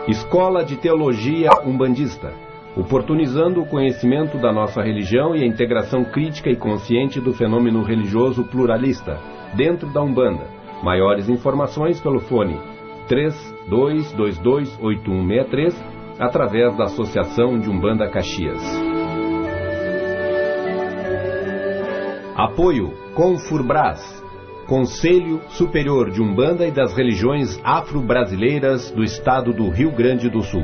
Escola de Teologia Umbandista, oportunizando o conhecimento da nossa religião e a integração crítica e consciente do fenômeno religioso pluralista dentro da Umbanda. Maiores informações pelo fone 32228163, através da Associação de Umbanda Caxias. Apoio Confurbras, Conselho Superior de Umbanda e das Religiões Afro-Brasileiras do Estado do Rio Grande do Sul.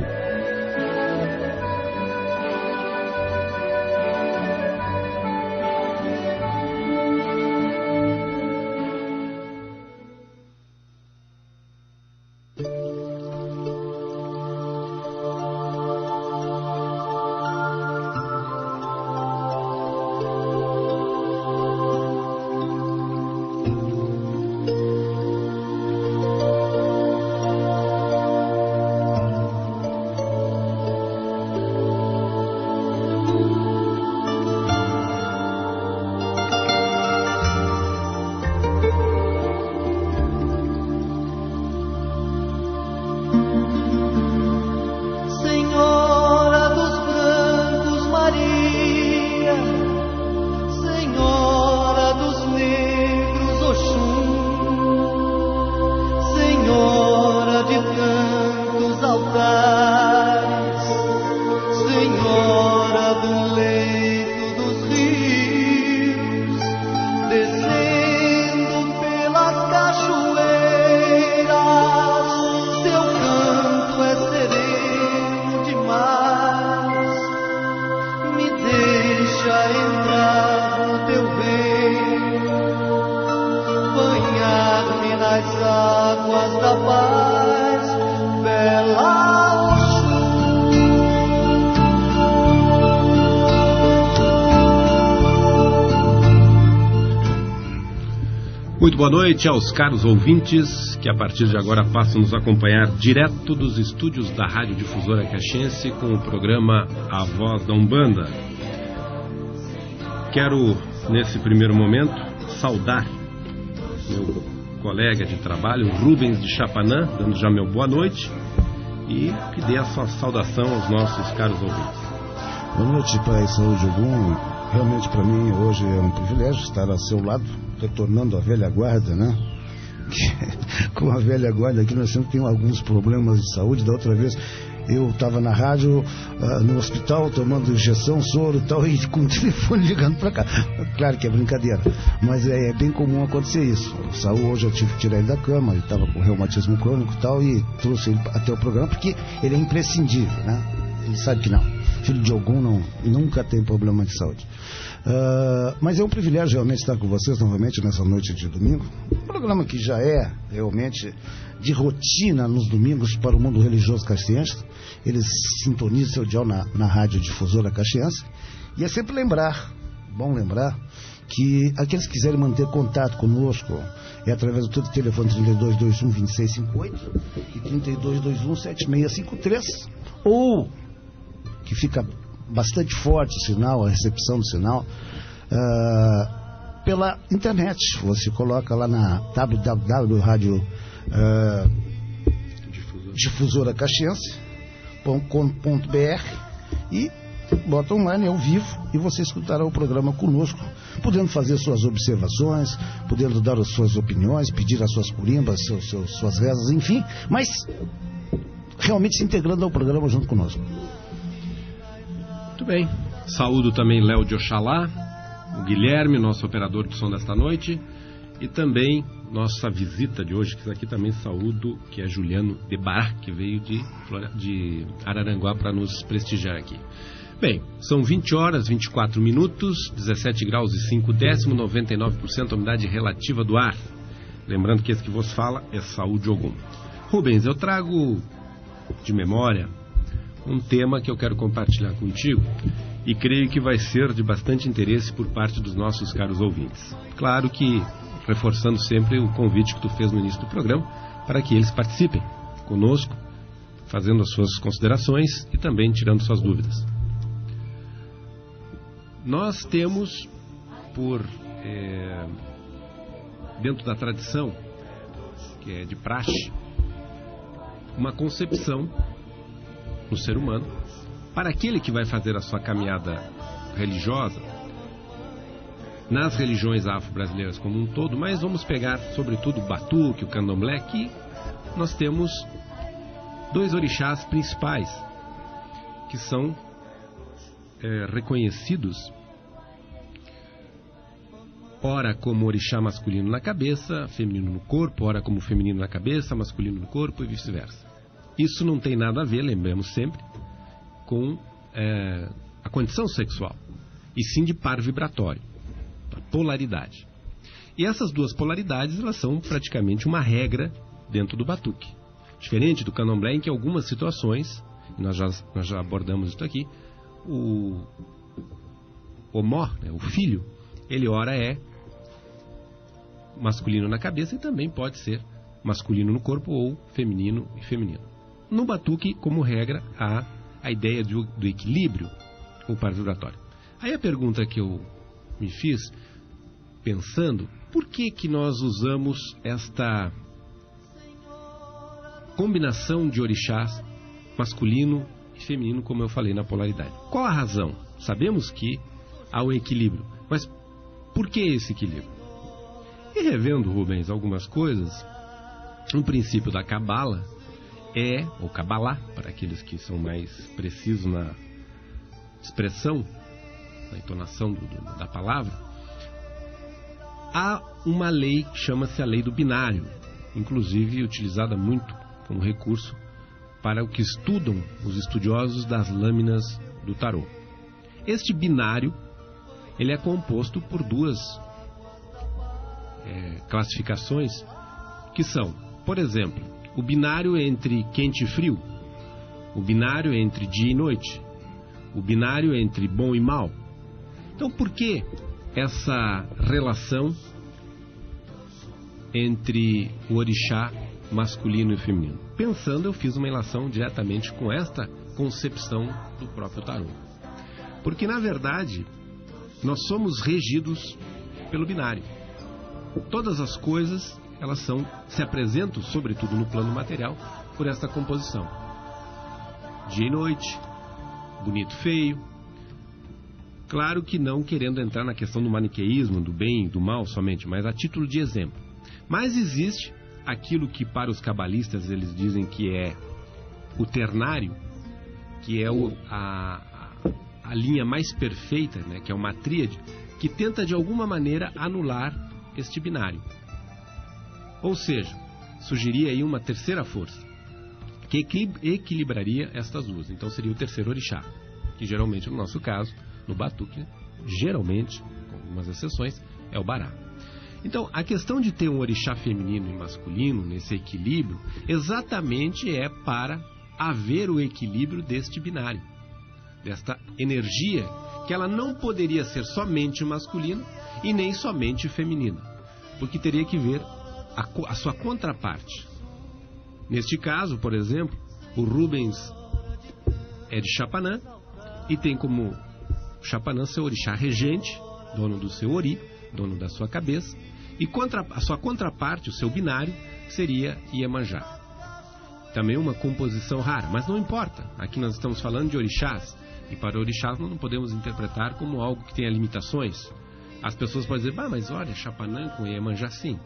Muito boa noite aos caros ouvintes que a partir de agora passam a nos acompanhar direto dos estúdios da Rádio Difusora Caxiense com o programa A Voz da Umbanda. Quero, nesse primeiro momento, saudar meu colega de trabalho, Rubens de Chapanã, dando já meu boa noite e que dê a sua saudação aos nossos caros ouvintes. Boa noite, Pai Saúde Ogum. Realmente para mim hoje é um privilégio estar ao seu lado, retornando à velha guarda, né? Com a velha guarda aqui nós sempre temos alguns problemas de saúde. Da outra vez eu estava na rádio, no hospital, tomando injeção, soro e tal, e com o telefone ligando para cá. Claro que é brincadeira, mas é bem comum acontecer isso. O Saúl hoje eu tive que tirar ele da cama, ele estava com reumatismo crônico e tal, e trouxe ele até o programa porque ele é imprescindível, né? Ele sabe que não. Filho de Ogum nunca tem problema de saúde. Mas é um privilégio realmente estar com vocês novamente nessa noite de domingo. Um programa que já é realmente de rotina nos domingos para o mundo religioso caxiense. Eles sintonizam seu dial na Rádio Difusora Caxiense. E é sempre bom lembrar, que aqueles que quiserem manter contato conosco é através do telefone 3221-2658 e 3221-7653, ou que fica bastante forte o sinal, a recepção do sinal, pela internet. Você coloca lá na www.radioDifusoracaxiense.com.br e bota online ao vivo e você escutará o programa conosco, podendo fazer suas observações, podendo dar as suas opiniões, pedir as suas curimbas, suas rezas, enfim, mas realmente se integrando ao programa junto conosco. Muito bem. Saúdo também Léo de Oxalá, o Guilherme, nosso operador de som desta noite, e também nossa visita de hoje, que aqui também saúdo, que é Juliano de Bar, que veio de Araranguá para nos prestigiar aqui. Bem, são 20 horas, 24 minutos, 17 graus e 5 décimos, 99% umidade relativa do ar. Lembrando que esse que vos fala é Saúde Ogum. Rubens, eu trago de memória um tema que eu quero compartilhar contigo e creio que vai ser de bastante interesse por parte dos nossos caros ouvintes. Claro que reforçando sempre o convite que tu fez no início do programa para que eles participem conosco, fazendo as suas considerações e também tirando suas dúvidas. Nós temos dentro da tradição, que é de praxe, uma concepção no ser humano, para aquele que vai fazer a sua caminhada religiosa, nas religiões afro-brasileiras como um todo, mas vamos pegar sobretudo o batuque, o candomblé, que nós temos 2 orixás principais, que são reconhecidos, ora como orixá masculino na cabeça, feminino no corpo, ora como feminino na cabeça, masculino no corpo e vice-versa. Isso não tem nada a ver, lembremos sempre, com a condição sexual, e sim de par vibratório, a polaridade. E essas 2 polaridades, elas são praticamente uma regra dentro do batuque. Diferente do candomblé, em que algumas situações, nós já abordamos isso aqui, o Omó, o filho, ele ora é masculino na cabeça e também pode ser masculino no corpo ou feminino e feminino. No batuque, como regra, há a ideia do equilíbrio com o par vibratório. Aí a pergunta que eu me fiz, pensando, por que nós usamos esta combinação de orixás masculino e feminino, como eu falei na polaridade? Qual a razão? Sabemos que há o equilíbrio, mas por que esse equilíbrio? E revendo, Rubens, algumas coisas, um princípio da Cabala ou Cabalá, para aqueles que são mais precisos na expressão, na entonação da palavra, há uma lei que chama-se a lei do binário, inclusive utilizada muito como recurso para o que estudam os estudiosos das lâminas do tarô. Este binário, ele é composto por 2 classificações, que são, por exemplo, o binário entre quente e frio, o binário entre dia e noite, o binário entre bom e mal. Então, por que essa relação entre o orixá masculino e feminino? Pensando, eu fiz uma relação diretamente com esta concepção do próprio tarô. Porque, na verdade, nós somos regidos pelo binário. Todas as coisas, elas se apresentam, sobretudo no plano material, por esta composição. Dia e noite, bonito e feio. Claro que não querendo entrar na questão do maniqueísmo, do bem e do mal somente, mas a título de exemplo. Mas existe aquilo que para os cabalistas eles dizem que é o ternário, que é a linha mais perfeita, né, que é uma tríade, que tenta de alguma maneira anular este binário. Ou seja, surgiria aí uma terceira força, que equilibraria estas 2. Então seria o terceiro orixá, que geralmente no nosso caso, no batuque, geralmente, com algumas exceções, é o Bará. Então, a questão de ter um orixá feminino e masculino nesse equilíbrio, exatamente é para haver o equilíbrio deste binário, desta energia, que ela não poderia ser somente masculina e nem somente feminina, porque teria que ver a sua contraparte. Neste caso, por exemplo, o Rubens é de Chapanã e tem como Chapanã seu orixá regente, dono do seu ori, dono da sua cabeça, e a sua contraparte, o seu binário, seria Iemanjá. Também uma composição rara, mas não importa. Aqui nós estamos falando de orixás, e para orixás nós não podemos interpretar como algo que tenha limitações. As pessoas podem dizer, mas olha, Chapanã com Iemanjá, sim,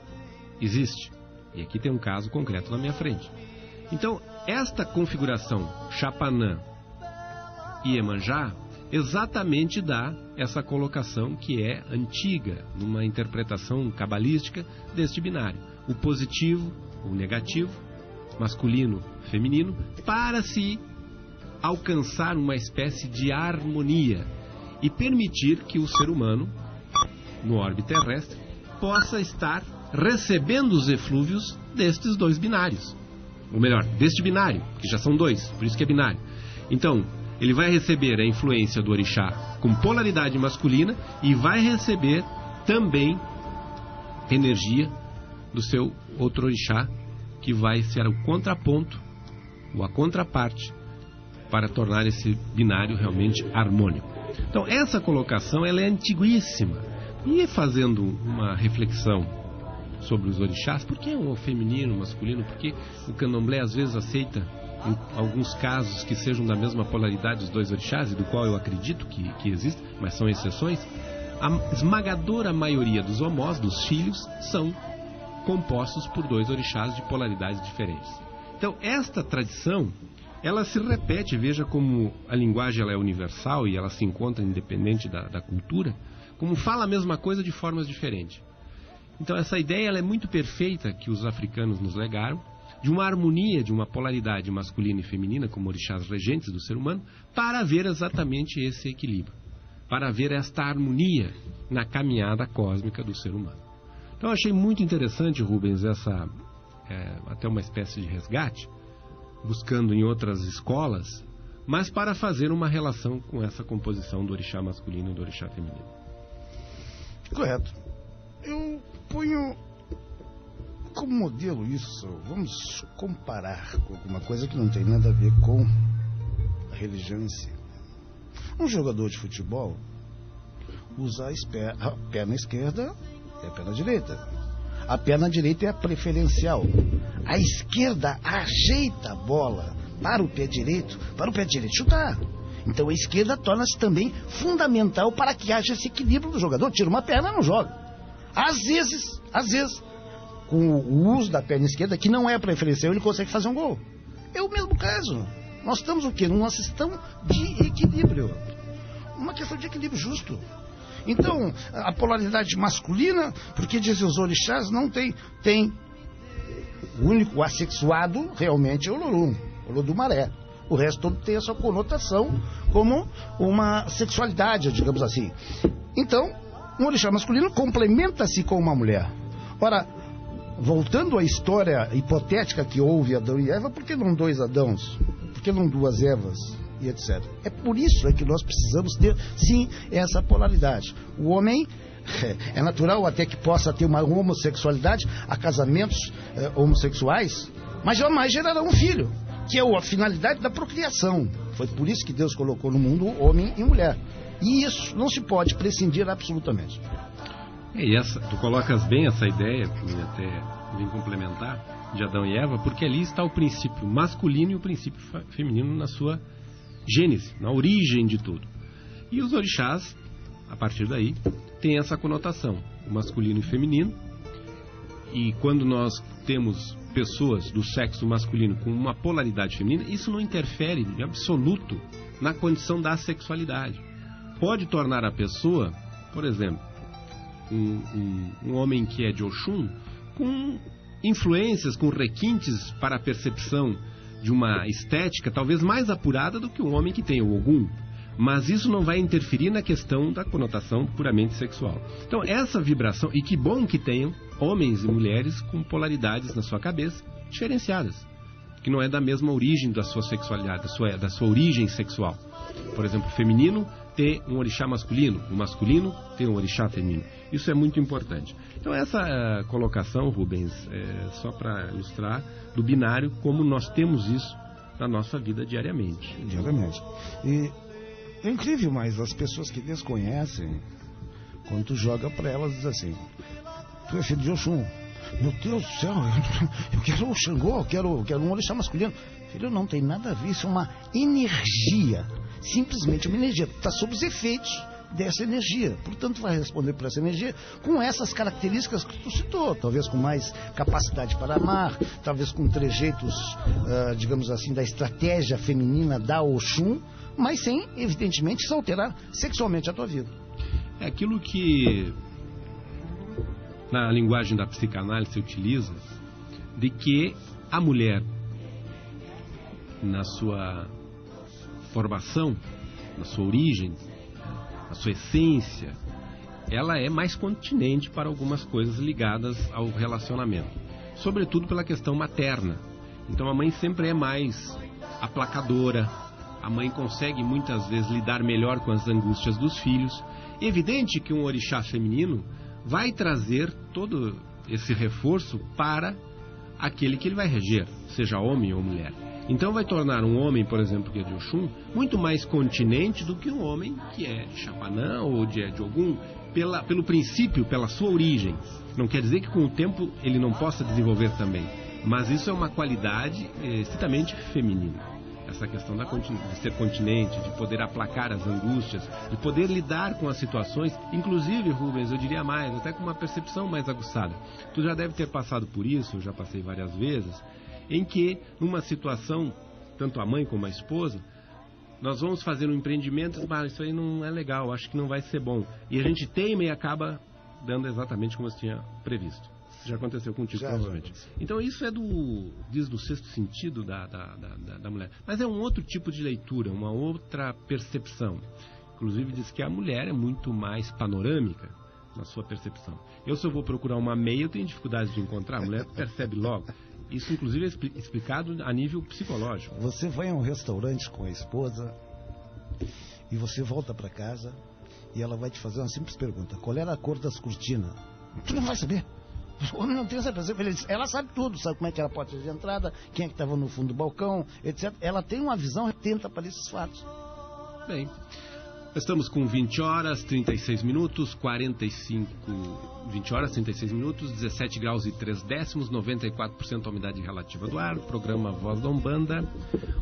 existe. E aqui tem um caso concreto na minha frente. Então, esta configuração Chapanã e Iemanjá exatamente dá essa colocação que é antiga numa interpretação cabalística deste binário. O positivo, o negativo, masculino, feminino, para se alcançar uma espécie de harmonia e permitir que o ser humano, no orbe terrestre, possa estar recebendo os eflúvios destes 2 binários. Ou melhor, deste binário, que já são 2, por isso que é binário. Então, ele vai receber a influência do orixá com polaridade masculina e vai receber também energia do seu outro orixá, que vai ser o contraponto, ou a contraparte, para tornar esse binário realmente harmônico. Então, essa colocação ela é antiguíssima. E fazendo uma reflexão sobre os orixás, por que o feminino, o masculino? Porque o candomblé às vezes aceita em alguns casos que sejam da mesma polaridade dos dois orixás, e do qual eu acredito que existe, mas são exceções, a esmagadora maioria dos homós, dos filhos, são compostos por dois orixás de polaridades diferentes. Então, esta tradição, ela se repete, veja como a linguagem ela é universal e ela se encontra independente da cultura, como fala a mesma coisa de formas diferentes. Então, essa ideia ela é muito perfeita que os africanos nos legaram, de uma harmonia, de uma polaridade masculina e feminina, como orixás regentes do ser humano, para ver exatamente esse equilíbrio, para ver esta harmonia na caminhada cósmica do ser humano. Então, eu achei muito interessante, Rubens, essa até uma espécie de resgate, buscando em outras escolas, mas para fazer uma relação com essa composição do orixá masculino e do orixá feminino. Correto. Eu ponho como modelo isso, vamos comparar com alguma coisa que não tem nada a ver com a religião em si. Um jogador de futebol usa a perna esquerda e a perna direita. A perna direita é a preferencial. A esquerda ajeita a bola para o pé direito chutar. Então a esquerda torna-se também fundamental para que haja esse equilíbrio do jogador. Tira uma perna e não joga. Às vezes, com o uso da perna esquerda, que não é preferencial, ele consegue fazer um gol. É o mesmo caso. Nós estamos o quê? Numa questão de equilíbrio. Uma questão de equilíbrio justo. Então, a polaridade masculina, porque dizem os orixás, não tem. O único assexuado realmente é o Olodumaré. O resto todo tem a sua conotação como uma sexualidade, digamos assim. Então, um orixá masculino complementa-se com uma mulher. Ora, voltando à história hipotética que houve Adão e Eva, por que não dois Adãos? Por que não duas Evas? E etc. É por isso que nós precisamos ter, sim, essa polaridade. O homem é natural até que possa ter uma homossexualidade, há casamentos homossexuais, mas jamais gerará um filho, que é a finalidade da procriação. Foi por isso que Deus colocou no mundo homem e mulher. E isso não se pode prescindir absolutamente. E tu colocas bem essa ideia, que até vem complementar, de Adão e Eva, porque ali está o princípio masculino e o princípio feminino na sua gênese, na origem de tudo. E os orixás, a partir daí, têm essa conotação, o masculino e feminino. E quando nós temos pessoas do sexo masculino com uma polaridade feminina, isso não interfere em absoluto na condição da sexualidade. Pode tornar a pessoa, por exemplo, um homem que é de Oxum, com influências, com requintes para a percepção de uma estética talvez mais apurada do que um homem que tem o Ogum, mas isso não vai interferir na questão da conotação puramente sexual. Então essa vibração, e que bom que tenham homens e mulheres com polaridades na sua cabeça diferenciadas, que não é da mesma origem da sua sexualidade, da sua origem sexual. Por exemplo, o feminino tem um orixá masculino, o masculino tem um orixá feminino. Isso é muito importante. Então essa colocação, Rubens, é só para ilustrar do binário, como nós temos isso na nossa vida diariamente. Diariamente. E é incrível, mas as pessoas que desconhecem, quando tu joga para elas, diz assim: tu é filho de Oxum. Meu Deus do céu, eu quero o Xangô, eu quero um orixá masculino. Filho, não tem nada a ver, isso é uma energia. Simplesmente uma energia. Está sob os efeitos dessa energia. Portanto, vai responder por essa energia com essas características que tu citou. Talvez com mais capacidade para amar, talvez com trejeitos, digamos assim, da estratégia feminina da Oxum, mas sem, evidentemente, se alterar sexualmente a tua vida. É aquilo que na linguagem da psicanálise se utiliza, de que a mulher, na sua formação, na sua origem, na sua essência, ela é mais continente para algumas coisas ligadas ao relacionamento, sobretudo pela questão materna. Então a mãe sempre é mais aplacadora, a mãe consegue muitas vezes lidar melhor com as angústias dos filhos. É evidente que um orixá feminino vai trazer todo esse reforço para aquele que ele vai reger, seja homem ou mulher. Então vai tornar um homem, por exemplo, que é de Oxum, muito mais continente do que um homem que é de Chapanã ou de Ogum, pelo princípio, pela sua origem. Não quer dizer que com o tempo ele não possa desenvolver também, Mas isso é uma qualidade estritamente feminina. Essa questão de ser continente, de poder aplacar as angústias, de poder lidar com as situações, inclusive, Rubens, eu diria mais, até com uma percepção mais aguçada. Tu já deve ter passado por isso, eu já passei várias vezes, em que, numa situação, tanto a mãe como a esposa, nós vamos fazer um empreendimento, mas isso aí não é legal, acho que não vai ser bom. E a gente teima e acaba dando exatamente como se tinha previsto. Isso já aconteceu contigo, provavelmente. Então isso diz do sexto sentido da mulher. Mas é um outro tipo de leitura, uma outra percepção. Inclusive diz que a mulher é muito mais panorâmica na sua percepção. Se eu vou procurar uma meia, eu tenho dificuldade de encontrar, a mulher percebe logo. Isso, inclusive, é explicado a nível psicológico. Você vai a um restaurante com a esposa e você volta para casa e ela vai te fazer uma simples pergunta: qual era a cor das cortinas? Tu não vai saber. O homem não tem essa percepção. Ela sabe tudo, sabe como é que era a porta de entrada, quem é que estava no fundo do balcão, etc. Ela tem uma visão atenta para esses fatos. Bem, estamos com 20 horas 36 minutos, 17 graus e 3 décimos, 94% a umidade relativa do ar, programa Voz da Umbanda.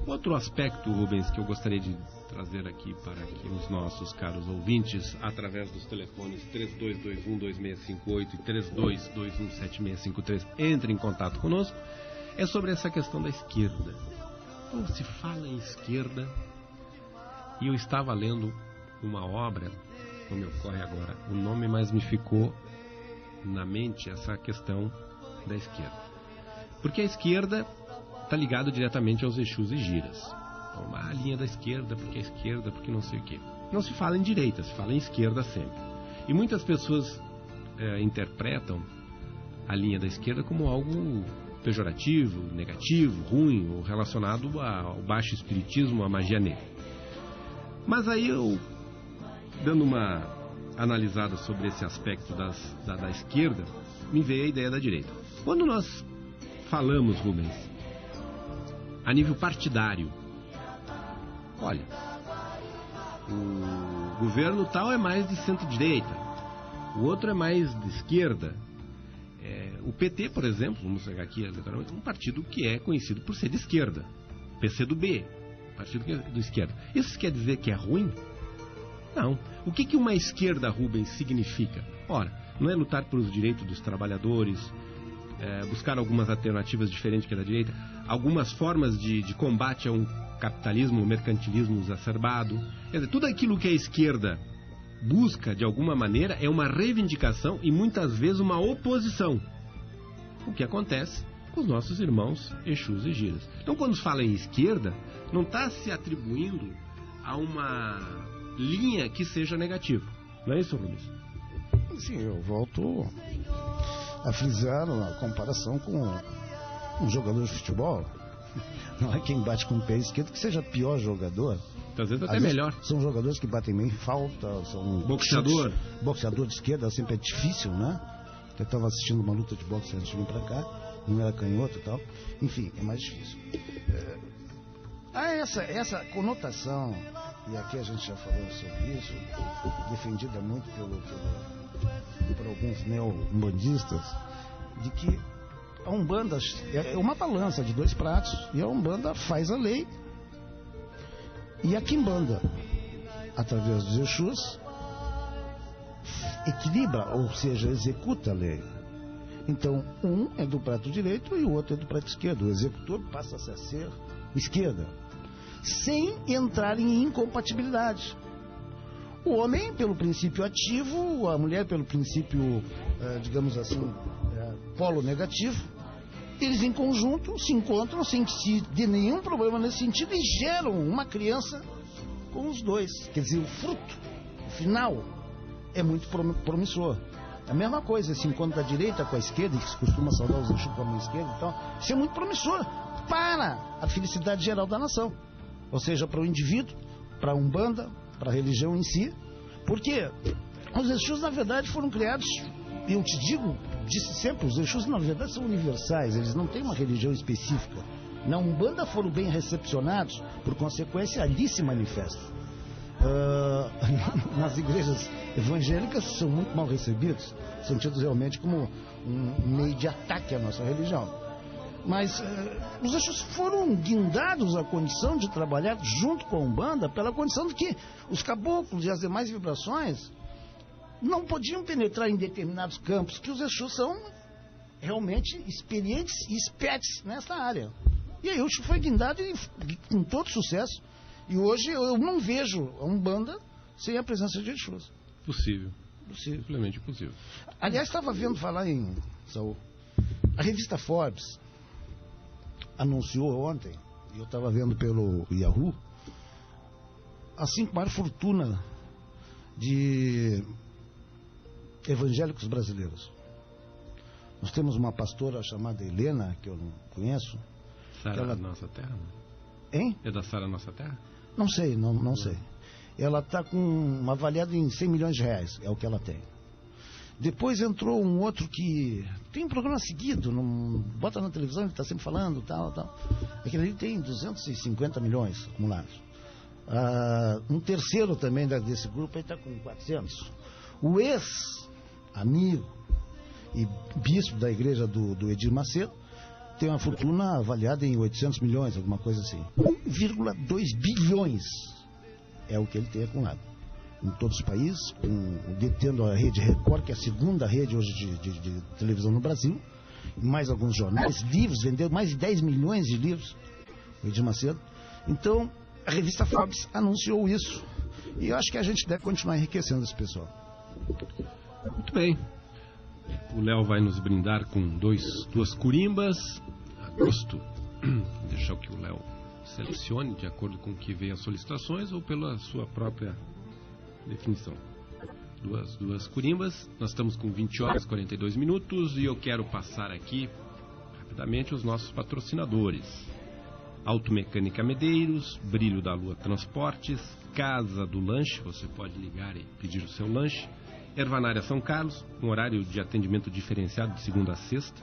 Outro aspecto, Rubens, que eu gostaria de trazer aqui para que os nossos caros ouvintes, através dos telefones 3221-2658 e 3221-7653, entrem em contato conosco, é sobre essa questão da esquerda. Quando se fala em esquerda, e eu estava lendo uma obra, não me ocorre agora o nome, mas me ficou na mente essa questão da esquerda. Porque a esquerda está ligada diretamente aos Exus e Giras. Então, a linha da esquerda, porque a esquerda, porque não sei o quê. Não se fala em direita, se fala em esquerda sempre. E muitas pessoas interpretam a linha da esquerda como algo pejorativo, negativo, ruim, ou relacionado ao baixo espiritismo, à magia negra. Mas aí eu, dando uma analisada sobre esse aspecto da esquerda, me veio a ideia da direita. Quando nós falamos, Rubens, a nível partidário, olha, o governo tal é mais de centro-direita, o outro é mais de esquerda. O PT, por exemplo, vamos pegar aqui um partido que é conhecido por ser de esquerda, PCdoB, partido de esquerda. Isso quer dizer que é ruim? Não. O que uma esquerda, Rubens, significa? Ora, não é lutar pelos direitos dos trabalhadores, buscar algumas alternativas diferentes que a da direita, algumas formas de combate a um capitalismo, um mercantilismo exacerbado. Quer dizer, tudo aquilo que a esquerda busca, de alguma maneira, é uma reivindicação e muitas vezes uma oposição. O que acontece com os nossos irmãos Exus e Giras. Então, quando se fala em esquerda, não está se atribuindo a uma linha que seja negativa. Não é isso, Rubens? Sim, eu volto a frisar a comparação com um jogador de futebol. Não é quem bate com o pé esquerdo que seja pior jogador. Às vezes até melhor. São jogadores que batem bem falta, são boxeador. Boxeador de esquerda sempre é difícil, né? Eu estava assistindo uma luta de boxe antes de vir para cá, não era canhoto e tal. Enfim, é mais difícil. Essa conotação, e aqui a gente já falou sobre isso, defendida muito por alguns neo-umbandistas, de que a Umbanda é uma balança de dois pratos, e a Umbanda faz a lei, e a Quimbanda, através dos Exus, equilibra, ou seja, executa a lei. Então, um é do prato direito e o outro é do prato esquerdo. O executor passa a ser esquerda, sem entrar em incompatibilidade. O homem pelo princípio ativo, a mulher pelo princípio, digamos assim, polo negativo. Eles em conjunto se encontram sem que se dê nenhum problema nesse sentido e geram uma criança com os dois. Quer dizer, o fruto, o final, é muito promissor. A mesma coisa, esse encontro da direita com a esquerda, que se costuma saudar os Exus com a mão esquerda e tal, isso é muito promissor para a felicidade geral da nação. Ou seja, para o indivíduo, para a Umbanda, para a religião em si. Porque os Exus, na verdade, foram criados, eu te digo, disse sempre, os Exus, na verdade, são universais, eles não têm uma religião específica. Na Umbanda foram bem recepcionados, por consequência, ali se manifesta. Nas igrejas evangélicas são muito mal recebidos, são tidos realmente como um meio de ataque à nossa religião. Mas os Exus foram guindados à condição de trabalhar junto com a Umbanda pela condição de que os caboclos e as demais vibrações não podiam penetrar em determinados campos, que os Exus são realmente experientes e experts nessa área. E aí o Exu foi guindado e com todo sucesso. E hoje eu não vejo a Umbanda sem a presença de Exus. Possível. Simplesmente possível. Aliás, estava vendo falar em Saul. A revista Forbes anunciou ontem, e eu estava vendo pelo Yahoo, a 5 maior fortuna de evangélicos brasileiros. Nós temos uma pastora chamada Helena, que eu não conheço. Sara Nossa Terra? Hein? É da Sara Nossa Terra? Não sei, não sei. Ela está com uma avaliada em 100 milhões de reais, é o que ela tem. Depois entrou um outro que tem um programa seguido, bota na televisão, ele está sempre falando, tal. Aquele ali tem 250 milhões acumulados. Um terceiro também desse grupo aí está com 400. O ex-amigo e bispo da igreja do Edir Macedo tem uma fortuna avaliada em 800 milhões, alguma coisa assim. 1,2 bilhões é o que ele tem acumulado em todos os países, detendo a rede Record, que é a segunda rede hoje de televisão no Brasil, e mais alguns jornais, livros, vendeu mais de 10 milhões de livros, o Edir Macedo. Então, a revista Forbes anunciou isso, e eu acho que a gente deve continuar enriquecendo esse pessoal. Muito bem. O Léo vai nos brindar com duas curimbas. A gosto, deixar que o Léo selecione de acordo com o que veio as solicitações ou pela sua própria definição. Duas curimbas. Nós estamos com 20 horas e 42 minutos e eu quero passar aqui rapidamente os nossos patrocinadores. Automecânica Medeiros, Brilho da Lua Transportes, Casa do Lanche, você pode ligar e pedir o seu lanche. Ervanária São Carlos, um horário de atendimento diferenciado de segunda a sexta.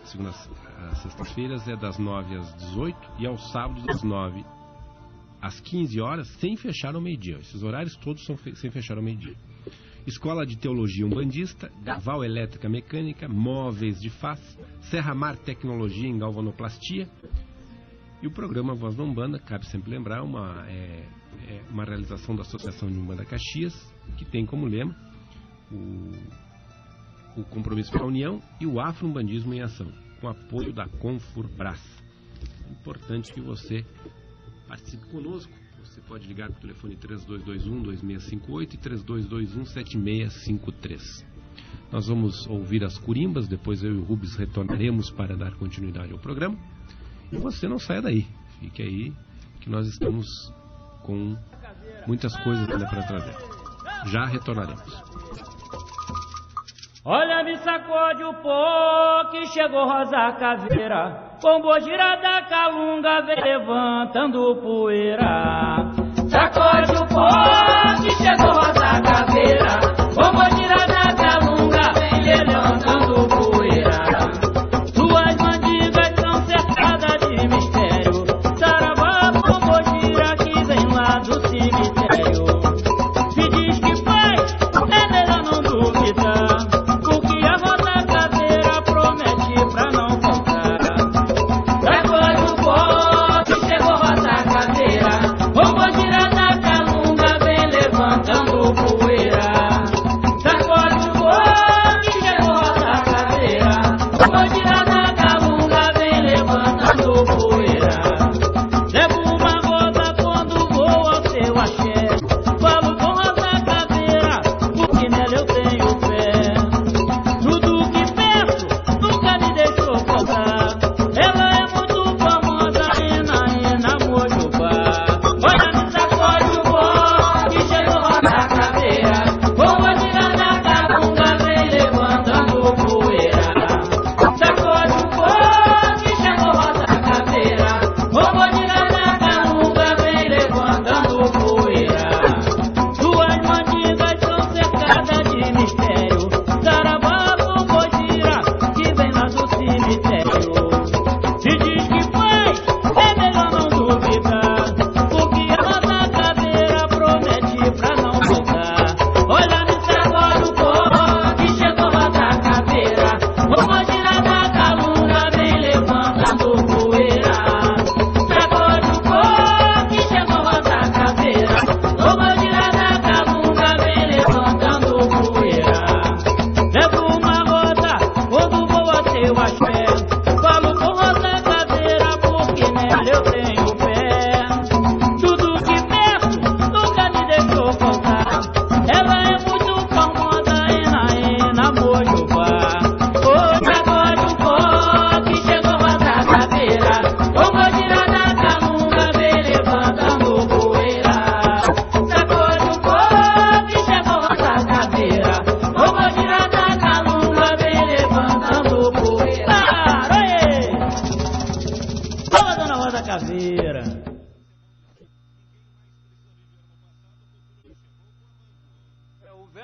Segunda a sextas-feiras é das 9 às 18 e aos sábados das 9 às 15 horas, sem fechar ao meio-dia. Esses horários todos são sem fechar ao meio-dia. Escola de Teologia Umbandista, Gaval Elétrica Mecânica, Móveis de Face, Serra Mar Tecnologia em Galvanoplastia. E o programa Voz da Umbanda, cabe sempre lembrar, uma realização da Associação de Umbanda Caxias, que tem como lema o compromisso com a união e o afro-umbandismo em ação, com apoio da Confurbras. É importante que você participe conosco. Você pode ligar para o telefone 3221-2658 e 3221-7653. Nós vamos ouvir as curimbas, depois eu e o Rubens retornaremos para dar continuidade ao programa. E você não saia daí, fique aí, que nós estamos com muitas coisas ainda para trazer. Já retornaremos. Olha, me sacode o pó que chegou Rosa Caveira, pombo girada calunga vem levantando poeira. Sacode o pó que chegou Rosa Caveira, pombo girada calunga vem levantando poeira. Suas mandigas são cercadas de mistério, saravá pombo gira que vem lá do cemitério. Se diz que faz, é melhor não duvidar. Vamos girar na calunga.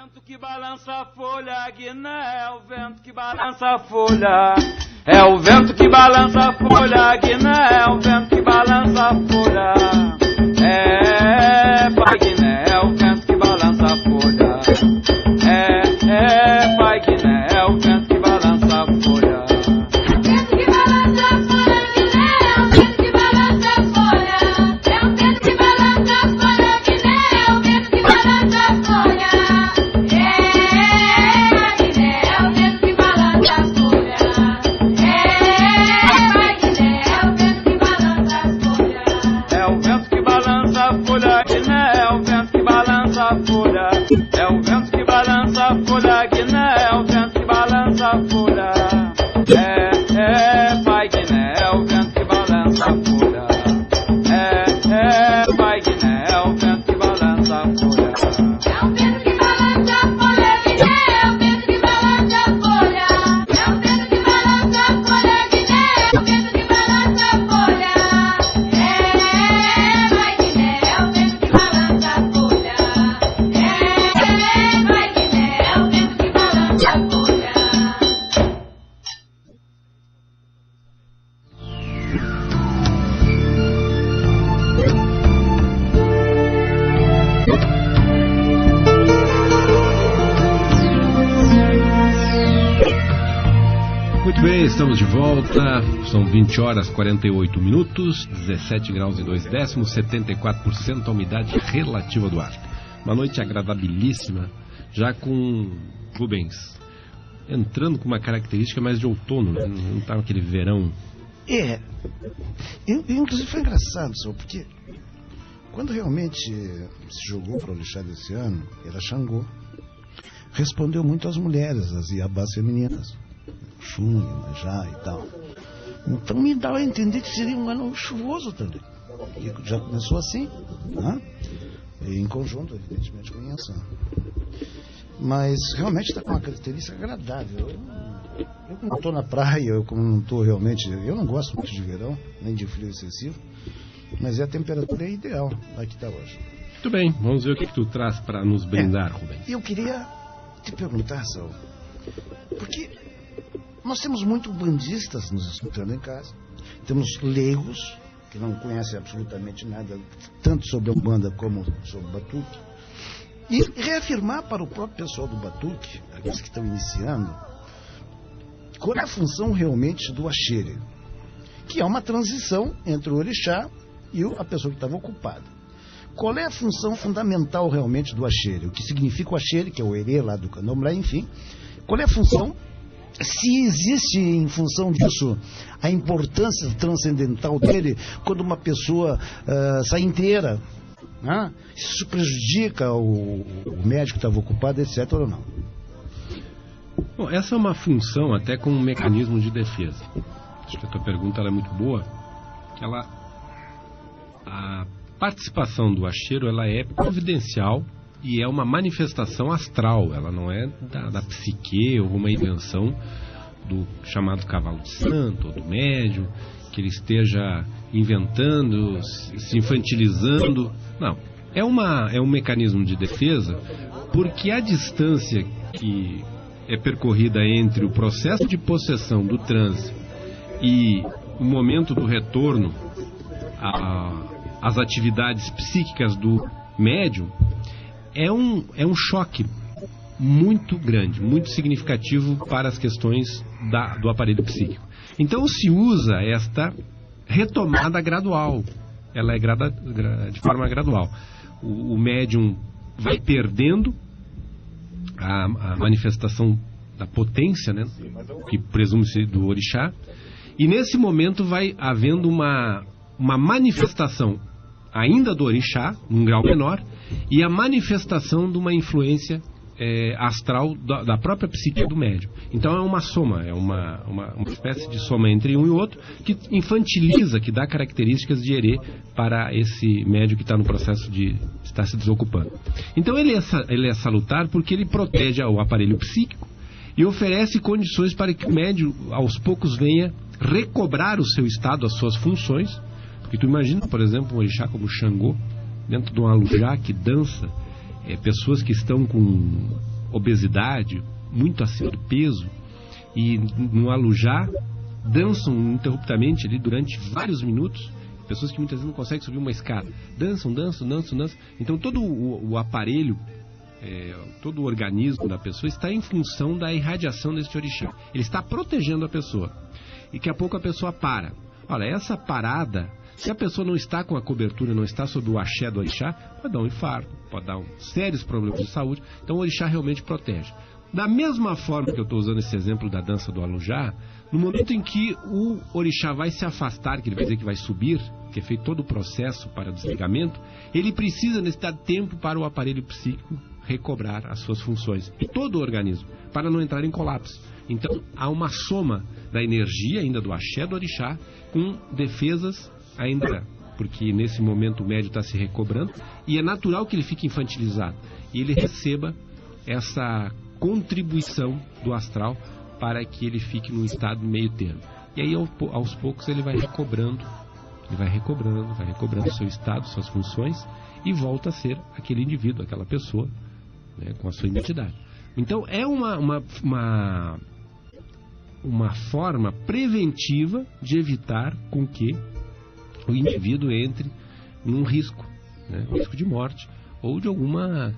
vento que balança a folha, Guiné, é o vento que balança a folha. É o vento que balança a folha, Guiné, é o vento que balança a folha. Pai Guiné, é o vento que balança a folha. Pai Guiné, é o vento que balança a folha. É o vento que balança a folha, Guiné, é o vento que balança a folha. Pai Guiné, é o vento que balança a folha. Pai Guiné, é o vento que balança a folha. É o vento que balança a folha, Guiné, é o vento que balança a folha. É o vento que balança a folha, Guiné, é o vento que balança a folha. Pai Guiné, é o vento que balança a folha. Muito bem, estamos de volta. São 20 horas 48 minutos, 17 graus e 2 décimos, 74% a umidade relativa do ar. Uma noite agradabilíssima, já com Rubens entrando com uma característica mais de outono, né? Não está aquele verão. Inclusive foi engraçado, só porque quando realmente se jogou para o orixá desse ano, era Xangô. Respondeu muito às mulheres, às iabás femininas, Xun, Iemanjá e tal. Então me dá a entender que seria um ano chuvoso também. E já começou assim, né? E em conjunto, evidentemente, com Inhaçã. Mas realmente está com uma característica agradável. Eu como estou na praia, eu como não estou realmente... Eu não gosto muito de verão, nem de frio excessivo, mas a temperatura é ideal lá que está hoje. Muito bem, vamos ver o que tu traz para nos brindar, Rubens. Eu queria te perguntar, Saul, porque nós temos muito bandistas nos escutando em casa, temos leigos que não conhecem absolutamente nada, tanto sobre a Umbanda como sobre o Batuque, e reafirmar para o próprio pessoal do Batuque, aqueles que estão iniciando, qual é a função realmente do Axere, que é uma transição entre o orixá e a pessoa que estava ocupada. Qual é a função fundamental realmente do Axere? O que significa o Axere, que é o Herê lá do Candomblé, enfim. Qual é a função? Se existe em função disso a importância transcendental dele quando uma pessoa sai inteira, né? Isso prejudica o médico que estava ocupado, etc. ou não? Bom, essa é uma função até com um mecanismo de defesa. Acho que a tua pergunta ela é muito boa. A participação do Axere ela é providencial e é uma manifestação astral. Ela não é da psique ou uma invenção do chamado cavalo de santo ou do médium, que ele esteja inventando, se infantilizando. Não, é um mecanismo de defesa, porque a distância que é percorrida entre o processo de possessão do transe e o momento do retorno às atividades psíquicas do médium é um choque muito grande, muito significativo para as questões do aparelho psíquico. Então se usa esta retomada gradual, ela é de forma gradual. O médium vai perdendo a manifestação da potência, né, que presume-se do orixá, e nesse momento vai havendo uma manifestação ainda do orixá, num grau menor, e a manifestação de uma influência astral da própria psique do médium. Então é uma soma, é uma espécie de soma entre um e outro, que infantiliza, que dá características de herê para esse médium que está no processo de estar se desocupando. Então ele é salutar porque ele protege o aparelho psíquico e oferece condições para que o médium aos poucos venha recobrar o seu estado, as suas funções. Porque tu imagina, por exemplo, um orixá como Xangô, dentro de um alujá que dança, pessoas que estão com obesidade, muito acima do peso, e no Alujá dançam ininterruptamente ali durante vários minutos, pessoas que muitas vezes não conseguem subir uma escada, dançam. Então todo o aparelho, todo o organismo da pessoa está em função da irradiação desse orixá. Ele está protegendo a pessoa. E daqui a pouco a pessoa para. Olha, essa parada, se a pessoa não está com a cobertura, não está sob o axé do orixá, pode dar um infarto, pode dar sérios problemas de saúde. Então o orixá realmente protege. Da mesma forma que eu estou usando esse exemplo da dança do Alujá, no momento em que o orixá vai se afastar, que ele vai dizer que vai subir, que é feito todo o processo para o desligamento, ele precisa necessitar de tempo para o aparelho psíquico recobrar as suas funções, e todo o organismo, para não entrar em colapso. Então há uma soma da energia ainda do axé do orixá com defesas ainda, porque nesse momento o médio está se recobrando, e é natural que ele fique infantilizado, e ele receba essa contribuição do astral para que ele fique num estado meio termo. E aí aos poucos ele vai recobrando o seu estado, suas funções, e volta a ser aquele indivíduo, aquela pessoa, né, com a sua identidade. Então é uma forma preventiva de evitar com que o indivíduo entre num risco, né, um risco de morte ou de alguma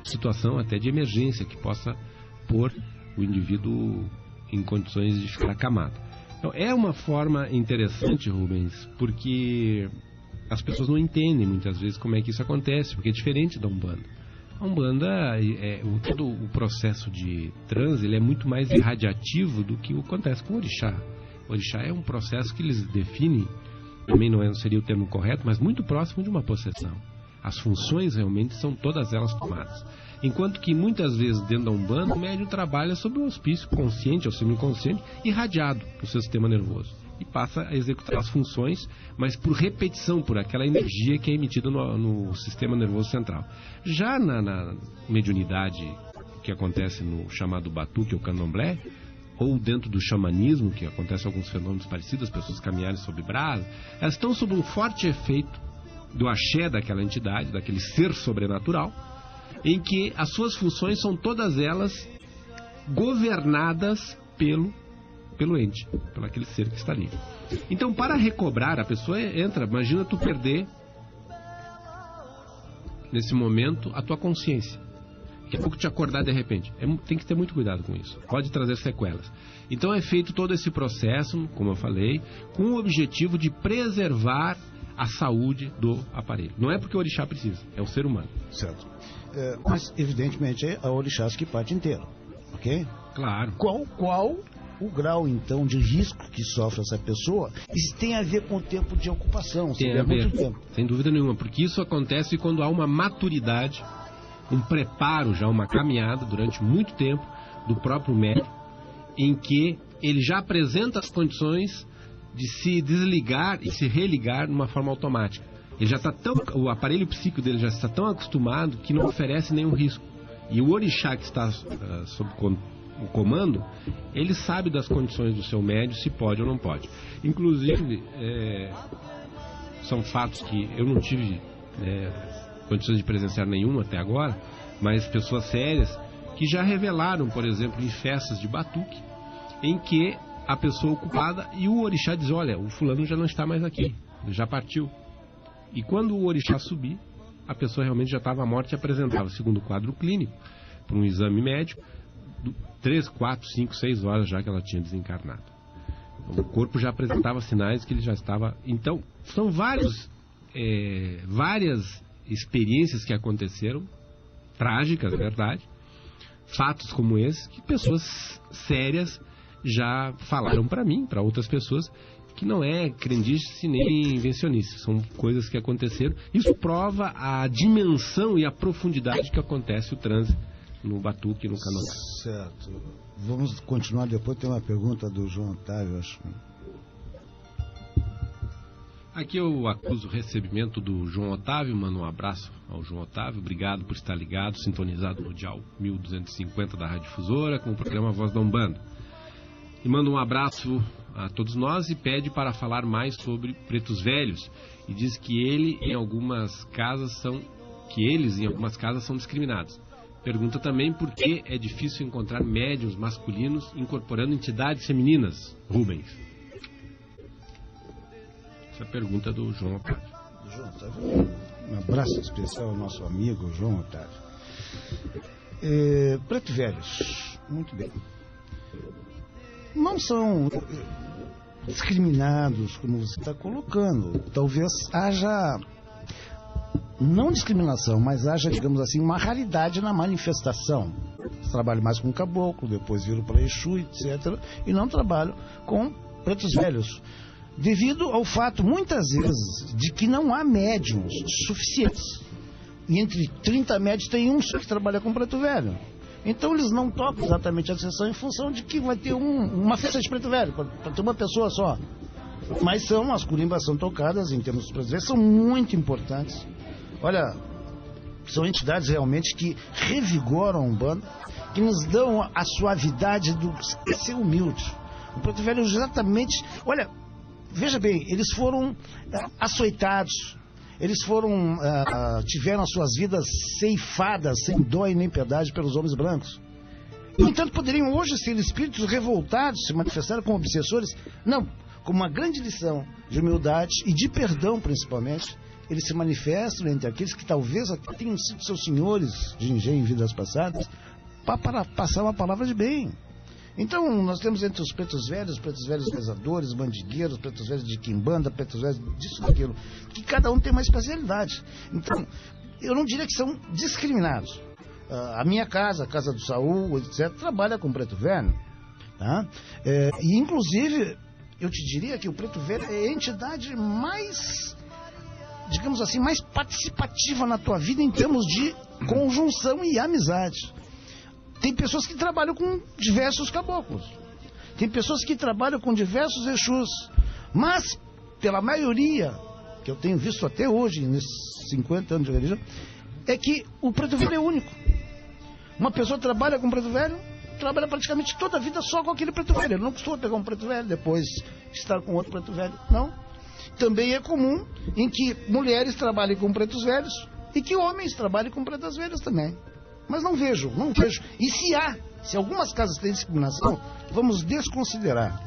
situação até de emergência que possa pôr o indivíduo em condições de ficar acamado. Então, é uma forma interessante, Rubens, porque as pessoas não entendem muitas vezes como é que isso acontece, porque é diferente da Umbanda. A Umbanda, todo o processo de transe, ele é muito mais irradiativo do que acontece com o orixá. O orixá é um processo que eles definem, também não seria o termo correto, mas muito próximo de uma possessão. As funções realmente são todas elas tomadas. Enquanto que muitas vezes dentro da Umbanda o médium trabalha sob um auspício consciente ou semi-inconsciente irradiado para o seu sistema nervoso. E passa a executar as funções, mas por repetição, por aquela energia que é emitida no sistema nervoso central. Já na mediunidade que acontece no chamado batuque ou candomblé, ou dentro do xamanismo, que acontece alguns fenômenos parecidos, as pessoas caminharem sob brasa, elas estão sob um forte efeito do axé daquela entidade, daquele ser sobrenatural, em que as suas funções são todas elas governadas pelo ente, pelo aquele ser que está ali. Então, para recobrar, a pessoa entra, imagina tu perder nesse momento a tua consciência. Daqui a pouco te acordar de repente. Tem que ter muito cuidado com isso. Pode trazer sequelas. Então é feito todo esse processo, como eu falei, com o objetivo de preservar a saúde do aparelho. Não é porque o orixá precisa, é o ser humano. Certo. Mas, evidentemente, é a orixás que parte inteiro, ok? Claro. Qual o grau, então, de risco que sofre essa pessoa? Isso tem a ver com o tempo de ocupação. Tem a ver, muito tempo. Sem dúvida nenhuma, porque isso acontece quando há uma maturidade, um preparo, já uma caminhada durante muito tempo do próprio médium, em que ele já apresenta as condições de se desligar e se religar de uma forma automática. Ele já está o aparelho psíquico dele já está tão acostumado que não oferece nenhum risco. E o orixá que está sob o comando, ele sabe das condições do seu médium, se pode ou não pode. Inclusive, são fatos que eu não tive condições de presenciar nenhuma até agora, mas pessoas sérias que já revelaram, por exemplo, em festas de batuque, em que a pessoa ocupada e o orixá diz: olha, o fulano já não está mais aqui, ele já partiu. E quando o orixá subir, a pessoa realmente já estava morta e apresentava, segundo o quadro clínico, para um exame médico, 3, 4, 5, 6 horas já que ela tinha desencarnado. O corpo já apresentava sinais que ele já estava... Então, são várias experiências que aconteceram, trágicas, é verdade, fatos como esse, que pessoas sérias já falaram para mim, para outras pessoas, que não é crendice nem invencionice, são coisas que aconteceram. Isso prova a dimensão e a profundidade que acontece o transe no batuque e no candomblé. Certo. Vamos continuar depois, tem uma pergunta do João Otávio, acho. Aqui eu acuso o recebimento do João Otávio, mando um abraço ao João Otávio, obrigado por estar ligado, sintonizado no dial 1250 da Rádio Difusora com o programa Voz da Umbanda. E manda um abraço a todos nós e pede para falar mais sobre pretos velhos. E diz que eles em algumas casas são discriminados. pergunta também por que é difícil encontrar médiuns masculinos incorporando entidades femininas, Rubens. Essa é a pergunta do João Otávio. Um abraço especial ao nosso amigo João Otávio. Preto Velhos, muito bem. Não são discriminados como você está colocando. Talvez haja, não discriminação, mas haja, digamos assim, uma raridade na manifestação. Trabalho mais com caboclo, depois viro para Exu, etc. E não trabalho com pretos velhos. Devido ao fato, muitas vezes, de que não há médiums suficientes. E entre 30 médios tem um só que trabalha com preto velho. Então eles não tocam exatamente a sessão em função de que vai ter uma festa de preto velho, para ter uma pessoa só. Mas as curimbas são tocadas em termos de preto velho, são muito importantes. Olha, são entidades realmente que revigoram a Umbanda, que nos dão a suavidade do ser humilde. O preto velho exatamente, olha, veja bem, eles foram açoitados, eles tiveram as suas vidas ceifadas, sem dó e nem piedade, pelos homens brancos. No entanto, poderiam hoje ser espíritos revoltados, se manifestaram como obsessores. Não, com uma grande lição de humildade e de perdão, principalmente, eles se manifestam entre aqueles que talvez até tenham sido seus senhores de engenho em vidas passadas, para passar uma palavra de bem. Então, nós temos entre os pretos velhos rezadores, bandigueiros, pretos velhos de quimbanda, pretos velhos disso, daquilo, que cada um tem uma especialidade. Então, eu não diria que são discriminados. A minha casa, a casa do Saul, etc., trabalha com preto velho. Tá? E, inclusive, eu te diria que o preto velho é a entidade mais, digamos assim, mais participativa na tua vida em termos de conjunção e amizade. Tem pessoas que trabalham com diversos caboclos. Tem pessoas que trabalham com diversos Exus. Mas, pela maioria, que eu tenho visto até hoje, nesses 50 anos de religião, é que o preto velho é único. Uma pessoa trabalha com preto velho, trabalha praticamente toda a vida só com aquele preto velho. Ele não costuma pegar um preto velho, depois estar com outro preto velho. Não. Também é comum em que mulheres trabalhem com pretos velhos e que homens trabalhem com pretas velhas também. Mas não vejo. E se algumas casas têm discriminação, vamos desconsiderar.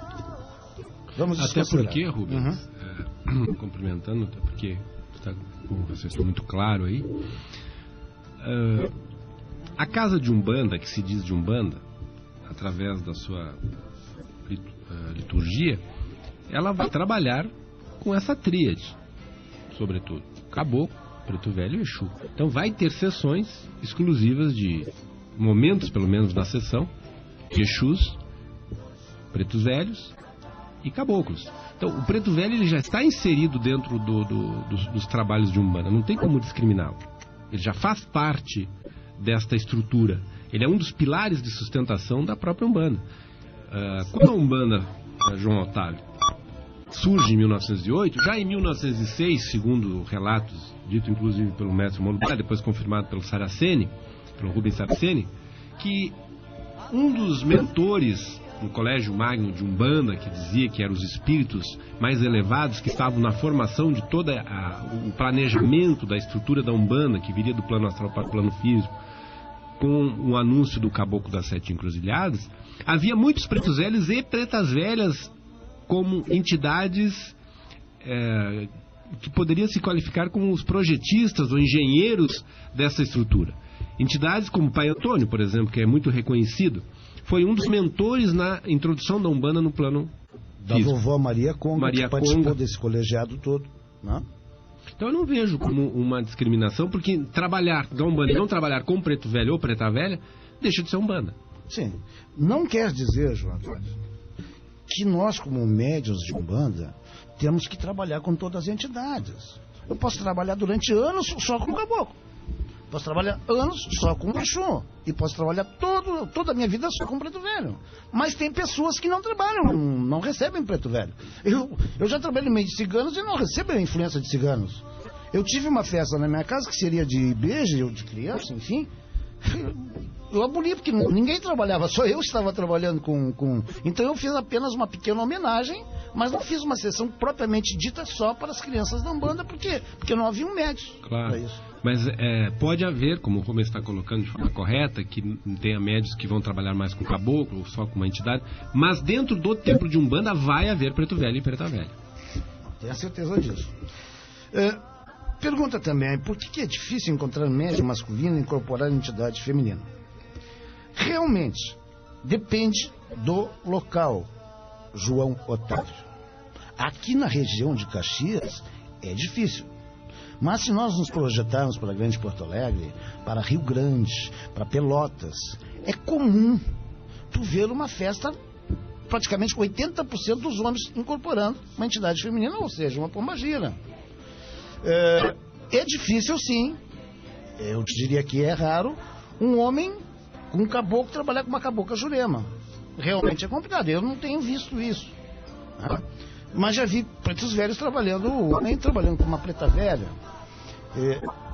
Até porque, Rubens, cumprimentando, até porque está com o raciocínio muito claro aí, a casa de Umbanda, que se diz de Umbanda, através da sua liturgia, ela vai trabalhar com essa tríade, sobretudo, caboclo, preto velho e Exu. Então vai ter sessões exclusivas de momentos, pelo menos, da sessão, de Exus, pretos velhos e caboclos. Então o preto velho ele já está inserido dentro dos trabalhos de Umbanda, não tem como discriminá-lo. Ele já faz parte desta estrutura. Ele é um dos pilares de sustentação da própria Umbanda. Quando a Umbanda, João Otávio, surge em 1908, já em 1906, segundo relatos, dito inclusive pelo mestre Molubá, depois confirmado pelo Saraceni, pelo Rubens Saraceni, que um dos mentores no Colégio Magno de Umbanda, que dizia que eram os espíritos mais elevados que estavam na formação de todo o planejamento da estrutura da Umbanda, que viria do plano astral para o plano físico, com o anúncio do Caboclo das Sete Encruzilhadas, havia muitos pretos velhos e pretas velhas como entidades que poderiam se qualificar como os projetistas ou engenheiros dessa estrutura. Entidades como o Pai Antônio, por exemplo, que é muito reconhecido, foi um dos mentores na introdução da Umbanda no plano da físico. Vovó Maria Conga, que participou desse colegiado todo, né? Então eu não vejo como uma discriminação, porque trabalhar da Umbanda e não trabalhar com preto velho ou preta velha, deixa de ser Umbanda. Sim. Não quer dizer, João Antônio, que nós, como médiuns de Umbanda, temos que trabalhar com todas as entidades. Eu posso trabalhar durante anos só com o caboclo. Posso trabalhar anos só com o Exu. E posso trabalhar toda a minha vida só com preto velho. Mas tem pessoas que não trabalham, não recebem preto velho. Eu já trabalhei no meio de ciganos e não recebo a influência de ciganos. Eu tive uma festa na minha casa que seria de beijo, de criança, enfim. Eu aboli, porque ninguém trabalhava, só eu estava trabalhando com... Então eu fiz apenas uma pequena homenagem Mas não fiz uma sessão propriamente dita só para as crianças da Umbanda, porque não havia um médico para isso. Mas pode haver, como o Rubens está colocando de forma correta, que tenha médios que vão trabalhar mais com caboclo ou só com uma entidade, mas dentro do templo de Umbanda vai haver preto velho e preta velha. Tenho certeza disso. Pergunta também, por que é difícil encontrar médium masculino e incorporar entidade feminina? Realmente, depende do local, João Otávio. Aqui na região de Caxias é difícil. Mas se nós nos projetarmos para a Grande Porto Alegre, para Rio Grande, para Pelotas, é comum tu ver uma festa praticamente com 80% dos homens incorporando uma entidade feminina, ou seja, uma pombagira. É difícil, sim. Eu te diria que é raro um homem com um caboclo trabalhar com uma cabocla Jurema. Realmente é complicado. Eu não tenho visto isso. Né? Mas já vi pretos velhos trabalhando, o homem trabalhando com uma preta velha.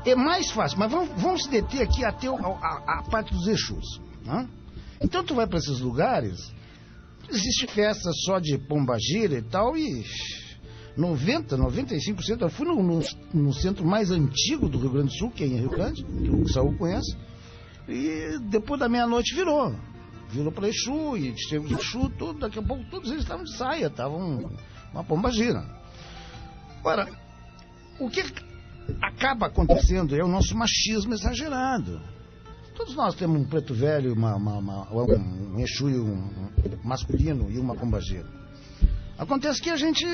É mais fácil. Mas vamos se deter aqui até a parte dos Exus. Né? Então tu vai para esses lugares, existe festa só de pombagira e tal, e 95%, eu fui no centro mais antigo do Rio Grande do Sul, que é em Rio Grande, que o Saúl conhece, e depois da meia-noite virou para Exu, e chegou de Exu, tudo, daqui a pouco todos eles estavam de saia, estavam uma pombagira. Ora, o que acaba acontecendo é o nosso machismo exagerado. Todos nós temos um preto velho, um Exu um masculino e uma pombagira. Acontece que a gente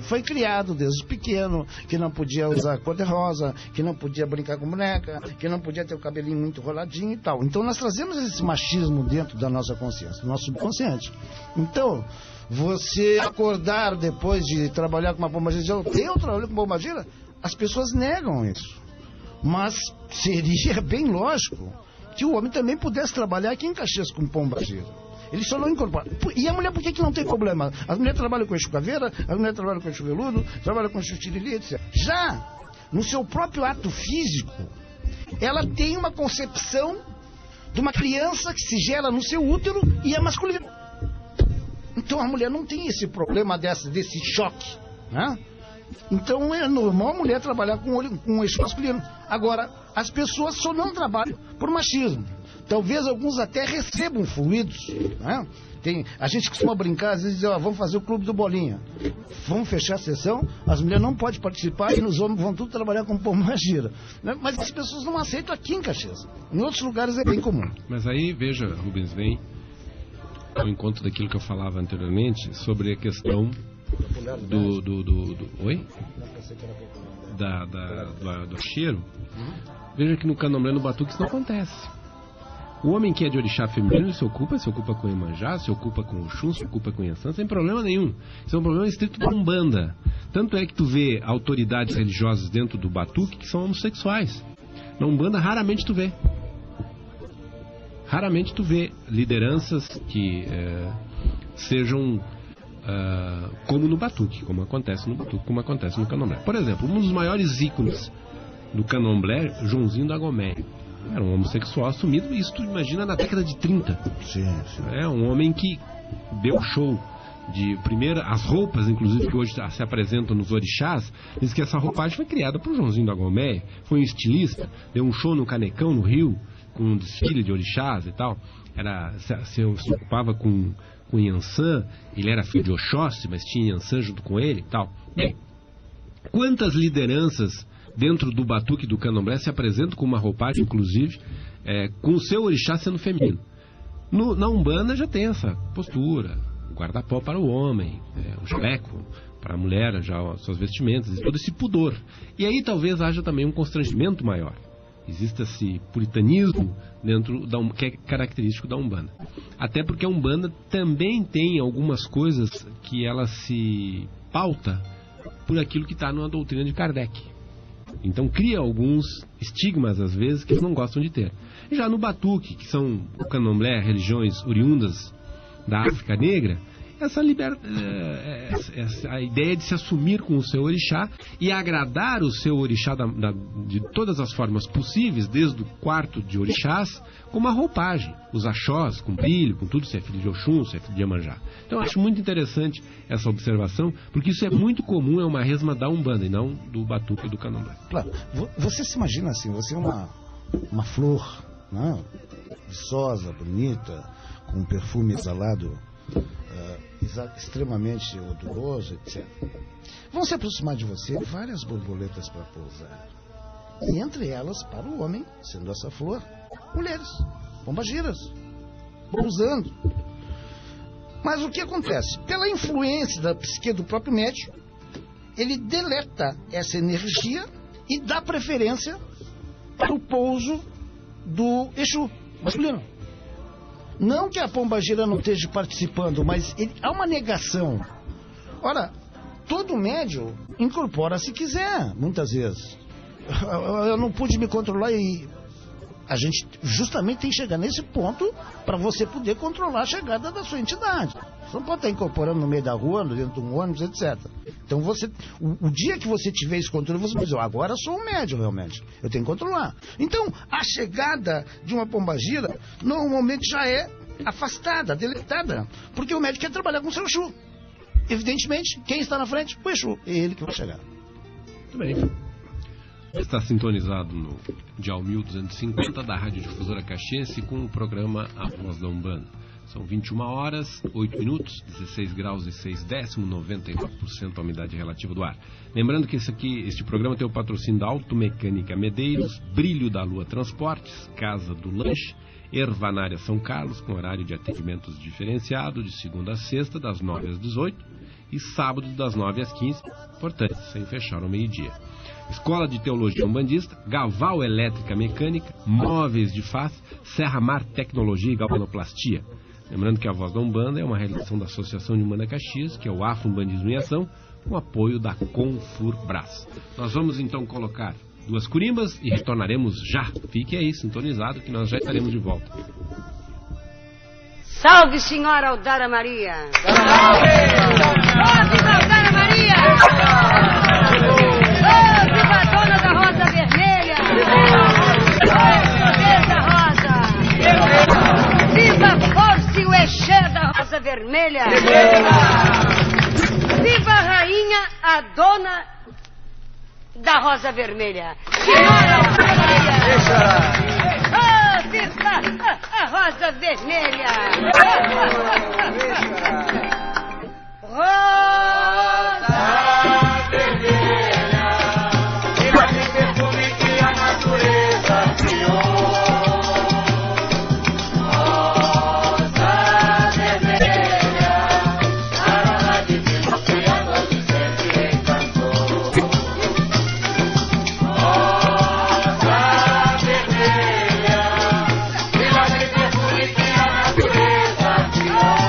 foi criado desde pequeno, que não podia usar cor-de-rosa, que não podia brincar com boneca, que não podia ter o cabelinho muito roladinho e tal. Então nós trazemos esse machismo dentro da nossa consciência, do nosso subconsciente. Então, você acordar depois de trabalhar com uma pombagira e dizer, eu trabalho com pombagira, as pessoas negam isso. Mas seria bem lógico que o homem também pudesse trabalhar aqui em Caxias com pombagira. Ele só não incorpora. E a mulher, por que não tem problema? As mulheres trabalham com Exu Caveira, as mulheres trabalham com Exu Veludo, trabalham com Exu Tiriri, etc. Já no seu próprio ato físico, ela tem uma concepção de uma criança que se gera no seu útero e é masculina. Então a mulher não tem esse problema desse choque, né? Então é normal a mulher trabalhar com um Exu masculino. Agora, as pessoas só não trabalham por machismo. Talvez alguns até recebam fluidos, né? A gente costuma brincar, às vezes dizer, vamos fazer o clube do Bolinha. Vamos fechar a sessão, as mulheres não podem participar e os homens vão tudo trabalhar com pombagira. Né? Mas as pessoas não aceitam aqui em Caxias. Em outros lugares é bem comum. Mas aí, veja, Rubens, vem ao encontro daquilo que eu falava anteriormente sobre a questão Oi? Do cheiro. Veja que no candomblé, no batuque, isso não acontece. O homem que é de orixá feminino se ocupa com Iemanjá, se ocupa com Oxum, se ocupa com Iansã, sem problema nenhum. Isso é um problema estrito da Umbanda. Tanto é que tu vê autoridades religiosas dentro do batuque que são homossexuais. Na Umbanda raramente tu vê. Raramente tu vê lideranças que sejam como no batuque, como acontece no batuque, como acontece no candomblé. Por exemplo, um dos maiores ícones do candomblé, Joãozinho da Goméia. Era um homossexual assumido, isso tu imagina na década de 30. Sim. É um homem que deu show de primeira, as roupas, inclusive, que hoje se apresentam nos orixás, diz que essa roupagem foi criada por Joãozinho da Goméia, foi um estilista, deu um show no Canecão, no Rio, com um desfile de orixás e tal. Se ocupava com Iansã, ele era filho de Oxóssi, mas tinha Iansã junto com ele e tal. Bem, quantas lideranças dentro do batuque do candomblé se apresentam com uma roupagem, inclusive, com o seu orixá sendo feminino. Na Umbanda já tem essa postura, o guarda-pó para o homem, o jaleco para a mulher, já as suas vestimentas, todo esse pudor. E aí talvez haja também um constrangimento maior. Existe esse puritanismo dentro que é característico da Umbanda. Até porque a Umbanda também tem algumas coisas que ela se pauta por aquilo que está na doutrina de Kardec. Então cria alguns estigmas, às vezes, que eles não gostam de ter. Já no batuque, que são o candomblé, religiões oriundas da África Negra, a ideia de se assumir com o seu orixá e agradar o seu orixá de todas as formas possíveis, desde o quarto de orixás, com uma roupagem, os axós, com brilho, com tudo, se é filho de Oxum, se é filho de Iemanjá. Então eu acho muito interessante essa observação, porque isso é muito comum, é uma resma da Umbanda e não do Batuque e do Candomblé. Claro, você se imagina assim, você é uma flor, né, viçosa, bonita, com um perfume exalado, extremamente odoroso, etc. Vão se aproximar de você várias borboletas para pousar. E entre elas, para o homem, sendo essa flor, mulheres, pombagiras, pousando. Mas o que acontece? Pela influência da psique do próprio médium, ele deleta essa energia e dá preferência para o pouso do Exu masculino. Não que a pombagira não esteja participando, mas há uma negação. Ora, todo médium incorpora se quiser, muitas vezes. Eu não pude me controlar e a gente justamente tem que chegar nesse ponto para você poder controlar a chegada da sua entidade. Você não pode estar incorporando no meio da rua, dentro de um ônibus, etc. Então o dia que você tiver esse controle, você vai dizer, agora eu sou um médium realmente, eu tenho que controlar. Então a chegada de uma pombagira normalmente já é afastada, deletada, porque o médium quer trabalhar com o seu Exu. Evidentemente, quem está na frente? O Exu, é ele que vai chegar. Muito bem. Está sintonizado no Dial 1250 da Rádio Difusora Caxiense com o programa A Voz da Umbanda. São 21 horas, 8 minutos, 16 graus e 6 décimos, 99% a umidade relativa do ar. Lembrando que este programa tem o patrocínio da Automecânica Medeiros, Brilho da Lua Transportes, Casa do Lanche, Ervanária São Carlos, com horário de atendimentos diferenciado, de segunda a sexta, das 9 às 18 e sábado das 9 às 15, portanto, sem fechar ao meio-dia. Escola de Teologia Umbandista, Gaval Elétrica Mecânica, Móveis de Face, Serra Mar Tecnologia e Galvanoplastia. Lembrando que a Voz da Umbanda é uma realização da Associação de Umbanda Caxias, que é o Afro-Umbandismo em Ação, com apoio da Confurbrás. Nós vamos então colocar 2 curimbas e retornaremos já. Fique aí, sintonizado, que nós já estaremos de volta. Salve, senhora Aldara Maria! Salve, Aldara Maria! Oh, viva a dona da Rosa Vermelha! Oh, Rosa! Viva a força e o Exé da Rosa Vermelha! Viva a rainha, a dona da Rosa Vermelha! Senhora Aldara Maria! Oh, viva a Rosa Vermelha! Rosa Vermelha, viva esse perfume que a natureza criou. Rosa Vermelha, aroma divino que a todos sempre encantou. Rosa Vermelha, viva esse perfume que a natureza criou.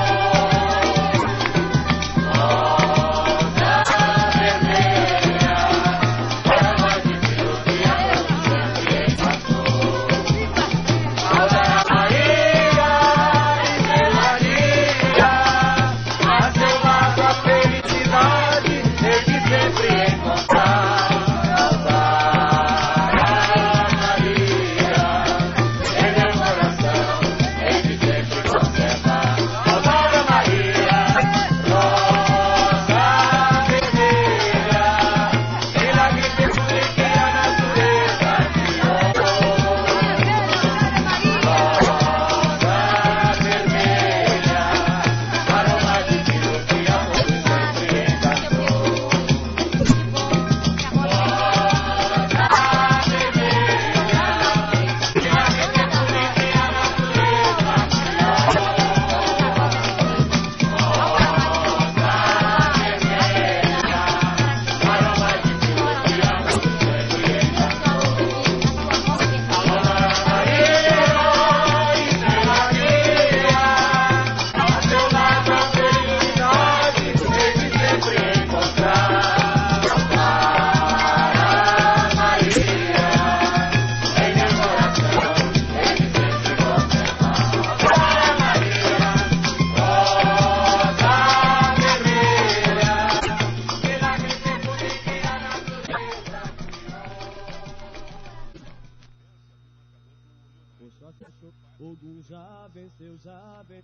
Ogum já venceu, Salve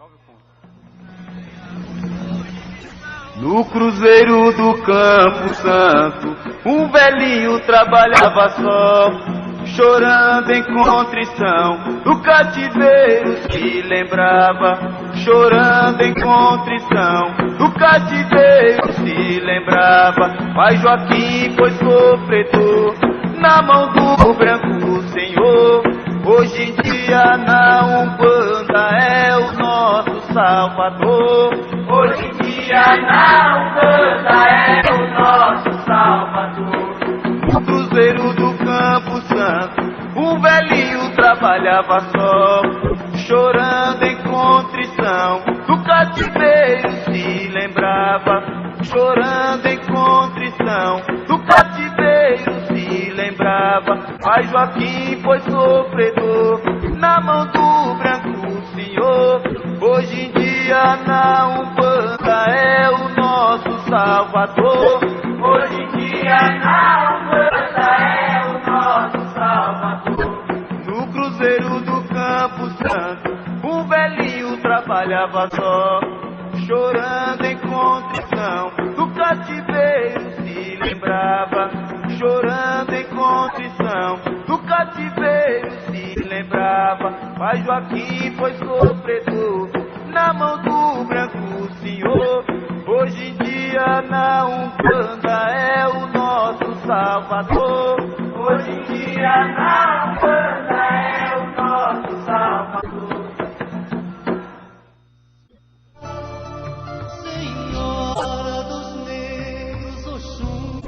o ponto. No cruzeiro do Campo Santo, um velhinho trabalhava só, chorando em contrição, do cativeiro se lembrava, chorando em contrição, do cativeiro se lembrava. Pai Joaquim foi sofredor, na mão do branco senhor. Hoje em dia na Umbanda é o nosso Salvador. Hoje em dia na Umbanda é o nosso Salvador. No cruzeiro do Campo Santo, um velhinho trabalhava só, chorando em contrição, do cativeiro se lembrava, chorando em contrição, do cativeiro se lembrava. Pai Joaquim foi sofredor, na mão do branco senhor. Hoje em dia na Umbanda é o nosso Salvador. Hoje em dia na Umbanda é o nosso Salvador. No cruzeiro do Campo Santo, um velhinho trabalhava só, chorando em contrição, do cativeiro se lembrava, chorando em contrição, do cativeiro se lembrava. Pai Joaquim foi sofredor, na mão do branco senhor. Hoje em dia na Umbanda é o nosso Salvador. Hoje em dia na Umbanda é o nosso Salvador. Senhora dos negros, Oxum,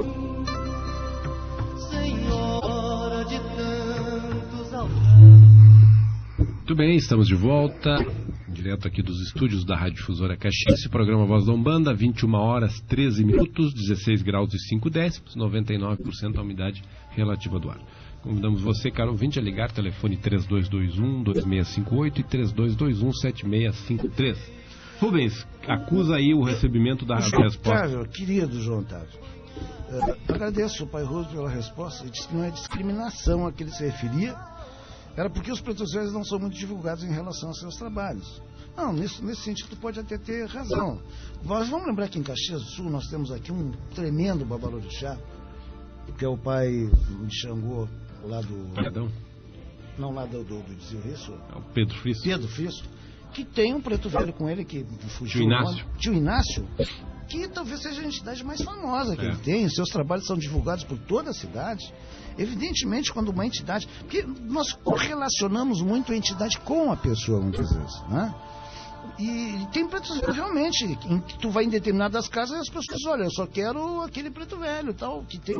Senhora de tantos altares. Muito bem, estamos de volta, direto aqui dos estúdios da Rádio Difusora Caxias, programa Voz da Umbanda, 21 horas 13 minutos, 16 graus e 5 décimos, 99% a umidade relativa do ar. Convidamos você, caro ouvinte, a ligar, telefone 3221-2658 e 3221-7653. Rubens, acusa aí o recebimento da resposta. Otávio, querido João Otávio, agradeço ao pai Roso pela resposta. Ele disse que não é discriminação a que ele se referia, era porque os pretos velhos não são muito divulgados em relação aos seus trabalhos. Não, nesse sentido tu pode até ter razão. Nós vamos lembrar que em Caxias do Sul nós temos aqui um tremendo babalorixá, que é o pai de Xangô, lá do... Perdão? Não, lá do Dizio Risso. É o Pedro Frisso. Pedro Frisso, que tem um preto velho com ele que fugiu. Tio Inácio. Tio Inácio, que talvez seja a entidade mais famosa que ele tem. Os seus trabalhos são divulgados por toda a cidade. Evidentemente, quando uma entidade... Porque nós correlacionamos muito a entidade com a pessoa, muitas vezes, né? E tem pretos velhos realmente, em que tu vai em determinadas casas e as pessoas, olha, eu só quero aquele preto velho, tal, que tem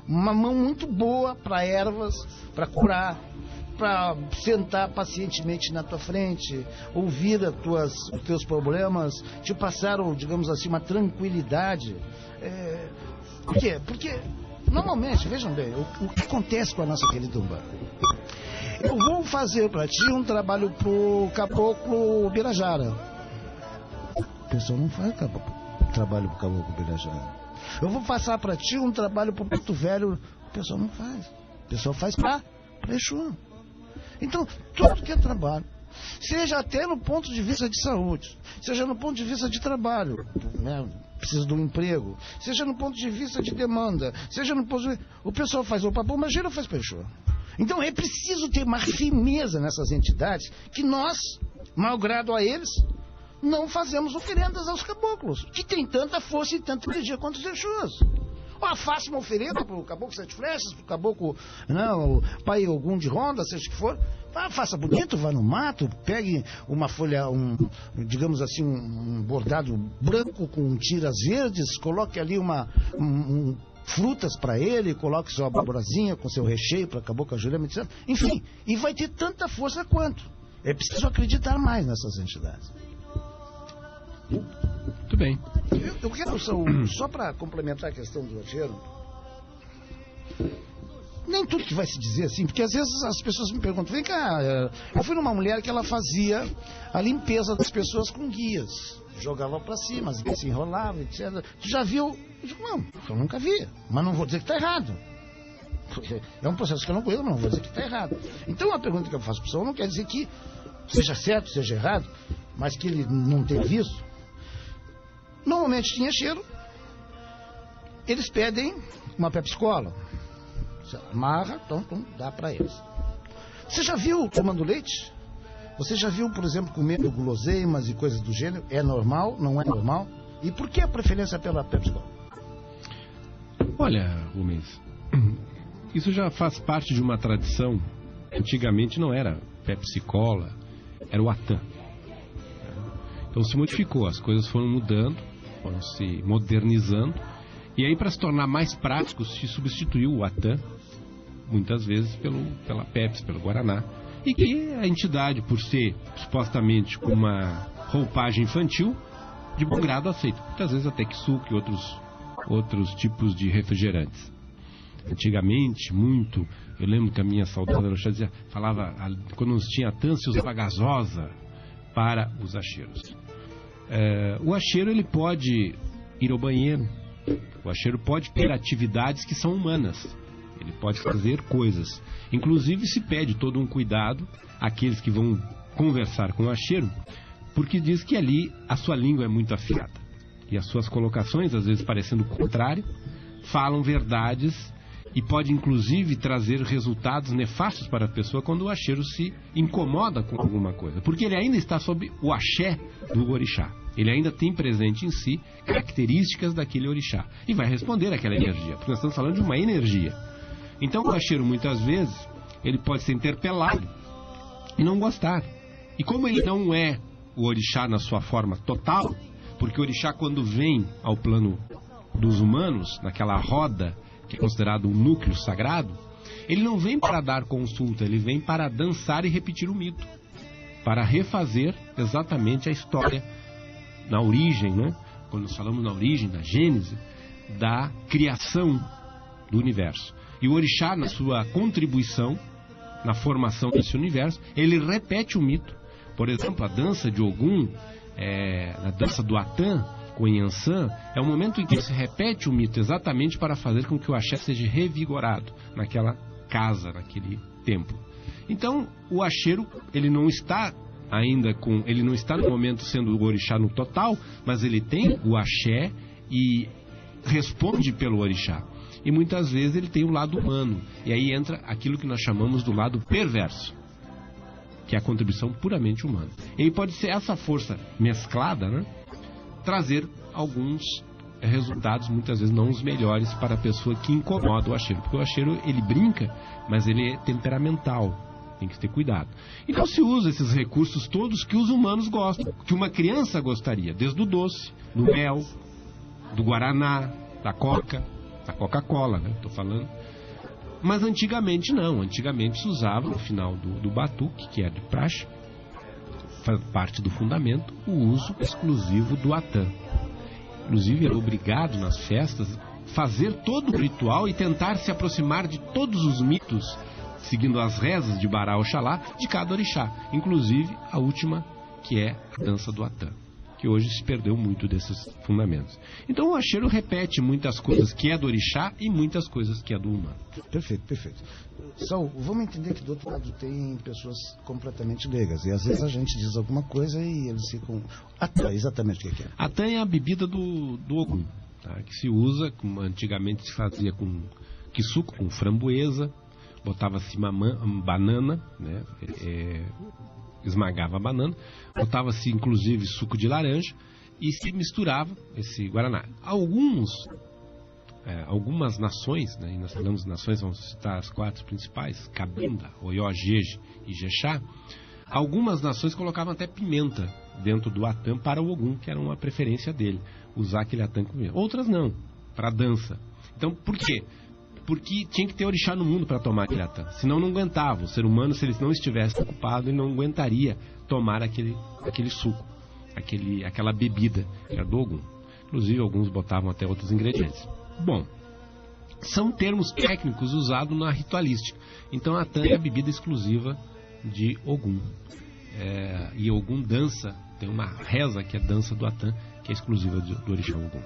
uma mão muito boa para ervas, para curar, para sentar pacientemente na tua frente, ouvir os teus problemas, te passar, digamos assim, uma tranquilidade. Por quê? Porque, normalmente, vejam bem, o que acontece com a nossa querida Umbanda? Eu vou fazer para ti um trabalho pro caboclo Birajara. O pessoal não faz trabalho pro caboclo Birajara. Eu vou passar para ti um trabalho pro preto velho. O pessoal não faz. O pessoal faz para Exu. Então, tudo que é trabalho, seja até no ponto de vista de saúde, seja no ponto de vista de trabalho, né, precisa de um emprego, seja no ponto de vista de demanda, seja no ponto de... O pessoal faz o papo, mas gira faz Exu. Então é preciso ter uma firmeza nessas entidades que nós, malgrado a eles, não fazemos oferendas aos caboclos, que tem tanta força e tanta energia quanto os Exus. Faça uma oferenda para o caboclo Sete Flechas, para o caboclo, não, o pai Ogum de Ronda, seja o que for. Faça bonito, vá no mato, pegue uma folha, digamos assim, um bordado branco com tiras verdes, coloque ali frutas para ele, coloque sua abobrazinha com seu recheio para caboclo Jurema, etc. Enfim, e vai ter tanta força quanto. É preciso acreditar mais nessas entidades. Muito bem. Eu quero só para complementar a questão do Otiero, nem tudo que vai se dizer assim, porque às vezes as pessoas me perguntam, vem cá, eu fui numa mulher que ela fazia a limpeza das pessoas com guias, jogava para cima, as guias se enrolavam, etc. Tu já viu? Eu digo, não, eu nunca vi, mas não vou dizer que está errado. É um processo que eu não conheço, mas não vou dizer que está errado. Então a pergunta que eu faço para o senhor não quer dizer que seja certo, seja errado, mas que ele não tenha visto. Normalmente tinha cheiro, eles pedem uma Pepsi-Cola. Você amarra, então dá para eles. Você já viu tomando leite? Você já viu, por exemplo, comendo guloseimas e coisas do gênero? É normal? Não é normal? E por que a preferência pela Pepsi-Cola? Olha, Rubens, isso já faz parte de uma tradição. Antigamente não era Pepsi-Cola, era o Atan. Então se modificou, as coisas foram mudando, foram se modernizando. E aí, para se tornar mais prático, se substituiu o Atan, muitas vezes pela Pepsi, pelo Guaraná. E que a entidade, por ser supostamente com uma roupagem infantil, de bom grado aceita. Muitas vezes até que suco e outros tipos de refrigerantes. Antigamente, muito, eu lembro que a minha saudosa dizia, falava, quando não tinha Atan, se usava gasosa para os acheiros. O acheiro, ele pode ir ao banheiro, o acheiro pode ter atividades que são humanas, ele pode fazer coisas. Inclusive se pede todo um cuidado àqueles que vão conversar com o acheiro, porque diz que ali a sua língua é muito afiada. E as suas colocações, às vezes parecendo o contrário, falam verdades e pode inclusive trazer resultados nefastos para a pessoa quando o acheiro se incomoda com alguma coisa. Porque ele ainda está sob o axé do orixá. Ele ainda tem presente em si características daquele orixá. E vai responder àquela energia, porque nós estamos falando de uma energia. Então o acheiro, muitas vezes, ele pode ser interpelado e não gostar. E como ele não é o orixá na sua forma total, porque o orixá, quando vem ao plano dos humanos, naquela roda que é considerado um núcleo sagrado, ele não vem para dar consulta, ele vem para dançar e repetir o mito, para refazer exatamente a história na origem, né? Quando nós falamos na origem, na gênese, da criação do universo. E o orixá, na sua contribuição, na formação desse universo, ele repete o mito. Por exemplo, a dança de Ogum, a dança do Atan, com Yansan, é o momento em que se repete o mito exatamente para fazer com que o axé seja revigorado naquela casa, naquele templo. Então, o acheiro, ele não está no momento sendo o orixá no total, mas ele tem o axé e responde pelo orixá. E muitas vezes ele tem o lado humano. E aí entra aquilo que nós chamamos do lado perverso, que é a contribuição puramente humana. E aí pode ser essa força mesclada, né, trazer alguns resultados, muitas vezes não os melhores, para a pessoa que incomoda o acheiro. Porque o acheiro, ele brinca, mas ele é temperamental. Tem que ter cuidado. Então se usa esses recursos todos que os humanos gostam, que uma criança gostaria, desde o doce, do mel, do guaraná, da Coca-Cola, né? Estou falando. Mas antigamente não. Antigamente se usava, no final do batuque, que é de praxe, faz parte do fundamento, o uso exclusivo do Atan. Inclusive era obrigado nas festas fazer todo o ritual e tentar se aproximar de todos os mitos, seguindo as rezas de Bará Oxalá de cada orixá, inclusive a última, que é a dança do Atan, que hoje se perdeu muito desses fundamentos. Então o acheiro repete muitas coisas que é do orixá e muitas coisas que é do humano. Perfeito, perfeito. Saul, vamos entender que do outro lado tem pessoas completamente leigas, e às vezes a gente diz alguma coisa e eles ficam... Atan, exatamente o que é? Atan é a bebida do Ogum, tá? Que se usa, como antigamente se fazia com quisuco, com framboesa, botava-se banana, né? Esmagava a banana, botava-se inclusive suco de laranja e se misturava esse guaraná. Algumas nações, né, e nós falamos de nações, vamos citar as 4 principais, Cabinda, Oió, Jeje e Jexá. Algumas nações colocavam até pimenta dentro do Atan para o Ogum, que era uma preferência dele, usar aquele Atan com pimenta. Outras não, para dança. Então, por quê? Porque tinha que ter orixá no mundo para tomar aquele Atan. Senão não aguentava. O ser humano, se ele não estivesse ocupado, ele não aguentaria tomar aquele suco, aquela bebida, que era do Ogum. Inclusive, alguns botavam até outros ingredientes. Bom, são termos técnicos usados na ritualística. Então, a Atan é a bebida exclusiva de Ogum. E Ogum dança, tem uma reza que é a dança do Atan, que é exclusiva do orixá Ogum.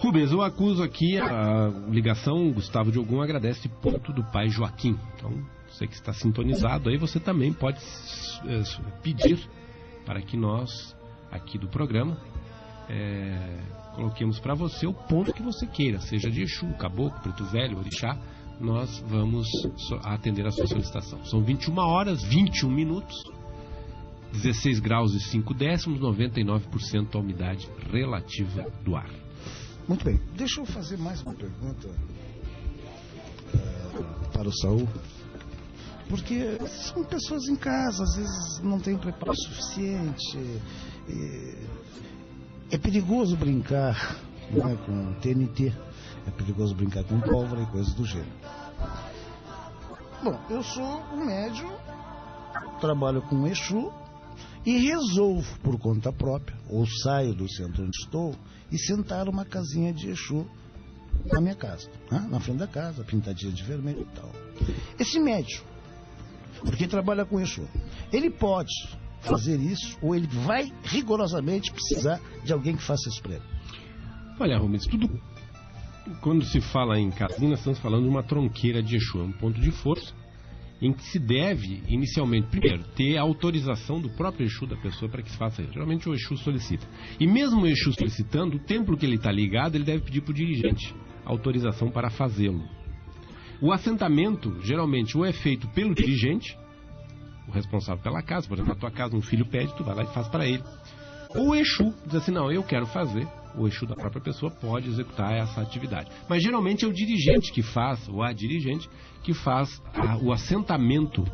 Rubens, eu acuso aqui a ligação, Gustavo de Ogum agradece ponto do pai Joaquim. Então, você que está sintonizado aí, você também pode pedir para que nós, aqui do programa, coloquemos para você o ponto que você queira, seja de Exu, Caboclo, Preto Velho, Orixá, nós vamos atender a sua solicitação. São 21 horas, 21 minutos, 16 graus e 5 décimos, 99% a umidade relativa do ar. Muito bem, deixa eu fazer mais uma pergunta para o Saul, porque são pessoas em casa, às vezes não tem preparo suficiente, é perigoso brincar, né, com TNT, é perigoso brincar com pólvora e coisas do gênero. Bom, eu sou um médium, trabalho com Exu e resolvo por conta própria, ou saio do centro onde estou e sentar uma casinha de Exu na minha casa, né? Na frente da casa, pintadinha de vermelho e tal. Esse médium, porque trabalha com Exu, ele pode fazer isso ou ele vai rigorosamente precisar de alguém que faça isso para ele? Olha, Rubens, quando se fala em casinha, nós estamos falando de uma tronqueira de Exu, um ponto de força em que se deve, inicialmente, primeiro, ter a autorização do próprio Exu da pessoa para que se faça isso. Geralmente o Exu solicita. E mesmo o Exu solicitando, o templo que ele está ligado, ele deve pedir para o dirigente autorização para fazê-lo. O assentamento, geralmente, ou é feito pelo dirigente, o responsável pela casa, por exemplo, na tua casa um filho pede, tu vai lá e faz para ele. Ou o Exu diz assim, não, eu quero fazer. O Exu da própria pessoa pode executar essa atividade. Mas geralmente é o dirigente que faz, ou a dirigente, que faz o assentamento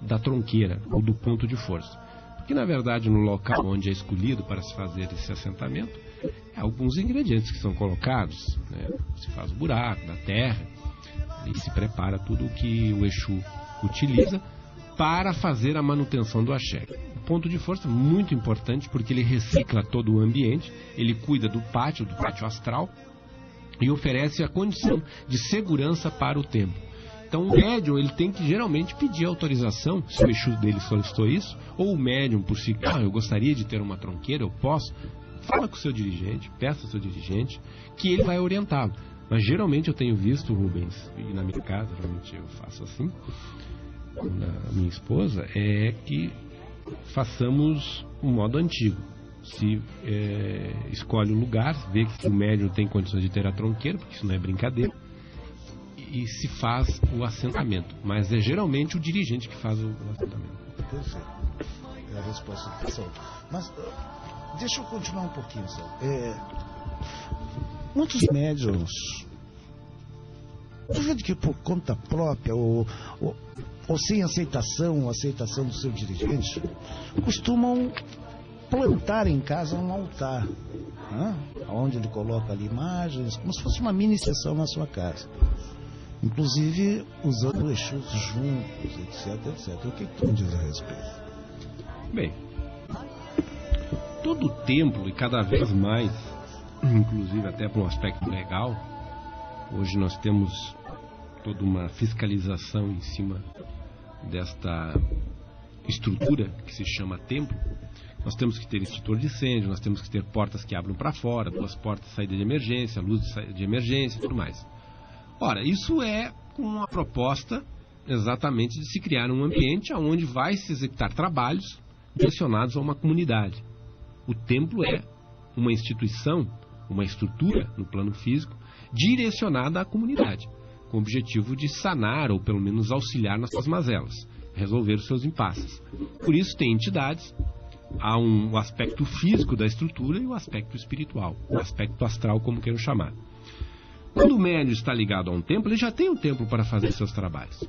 da tronqueira, ou do ponto de força. Porque, na verdade, no local onde é escolhido para se fazer esse assentamento, há alguns ingredientes que são colocados, né? Se faz o buraco da terra, e se prepara tudo o que o Exu utiliza para fazer a manutenção do axé. O ponto de força é muito importante porque ele recicla todo o ambiente, ele cuida do pátio astral e oferece a condição de segurança para o templo. Então o médium ele tem que geralmente pedir autorização, se o Exu dele solicitou isso, ou o médium por si, eu gostaria de ter uma tronqueira, eu posso, fala com o seu dirigente, peça ao seu dirigente, que ele vai orientá-lo. Mas geralmente eu tenho visto, Rubens, e na minha casa, geralmente eu faço assim, na minha esposa, é que façamos um modo antigo. Se escolhe o lugar, vê que o médium tem condições de ter a tronqueira, porque isso não é brincadeira, e se faz o assentamento. Mas é geralmente o dirigente que faz o assentamento. Perfeito. É a resposta do pessoal. Mas deixa eu continuar um pouquinho, Sal. Muitos médiums, eu vejo que por conta própria ou sem aceitação do seu dirigente, costumam plantar em casa um altar, né? Onde ele coloca ali imagens, como se fosse uma mini sessão na sua casa. Inclusive usando Exus juntos, etc. O que tu me diz a respeito? Bem, todo o templo, e cada vez mais, inclusive até por um aspecto legal, hoje nós temos toda uma fiscalização em cima desta estrutura que se chama templo. Nós temos que ter extintor de incêndio, nós temos que ter portas que abram para fora, 2 portas de saída de emergência, luz de emergência e tudo mais. Ora, isso é uma proposta exatamente de se criar um ambiente onde vai se executar trabalhos direcionados a uma comunidade. O templo é uma instituição, uma estrutura no plano físico direcionada à comunidade, com o objetivo de sanar ou pelo menos auxiliar nas suas mazelas, resolver os seus impasses. Por isso tem entidades, há o aspecto físico da estrutura e o aspecto espiritual, o aspecto astral, como queiram chamar. Quando o médium está ligado a um templo, ele já tem um templo para fazer seus trabalhos.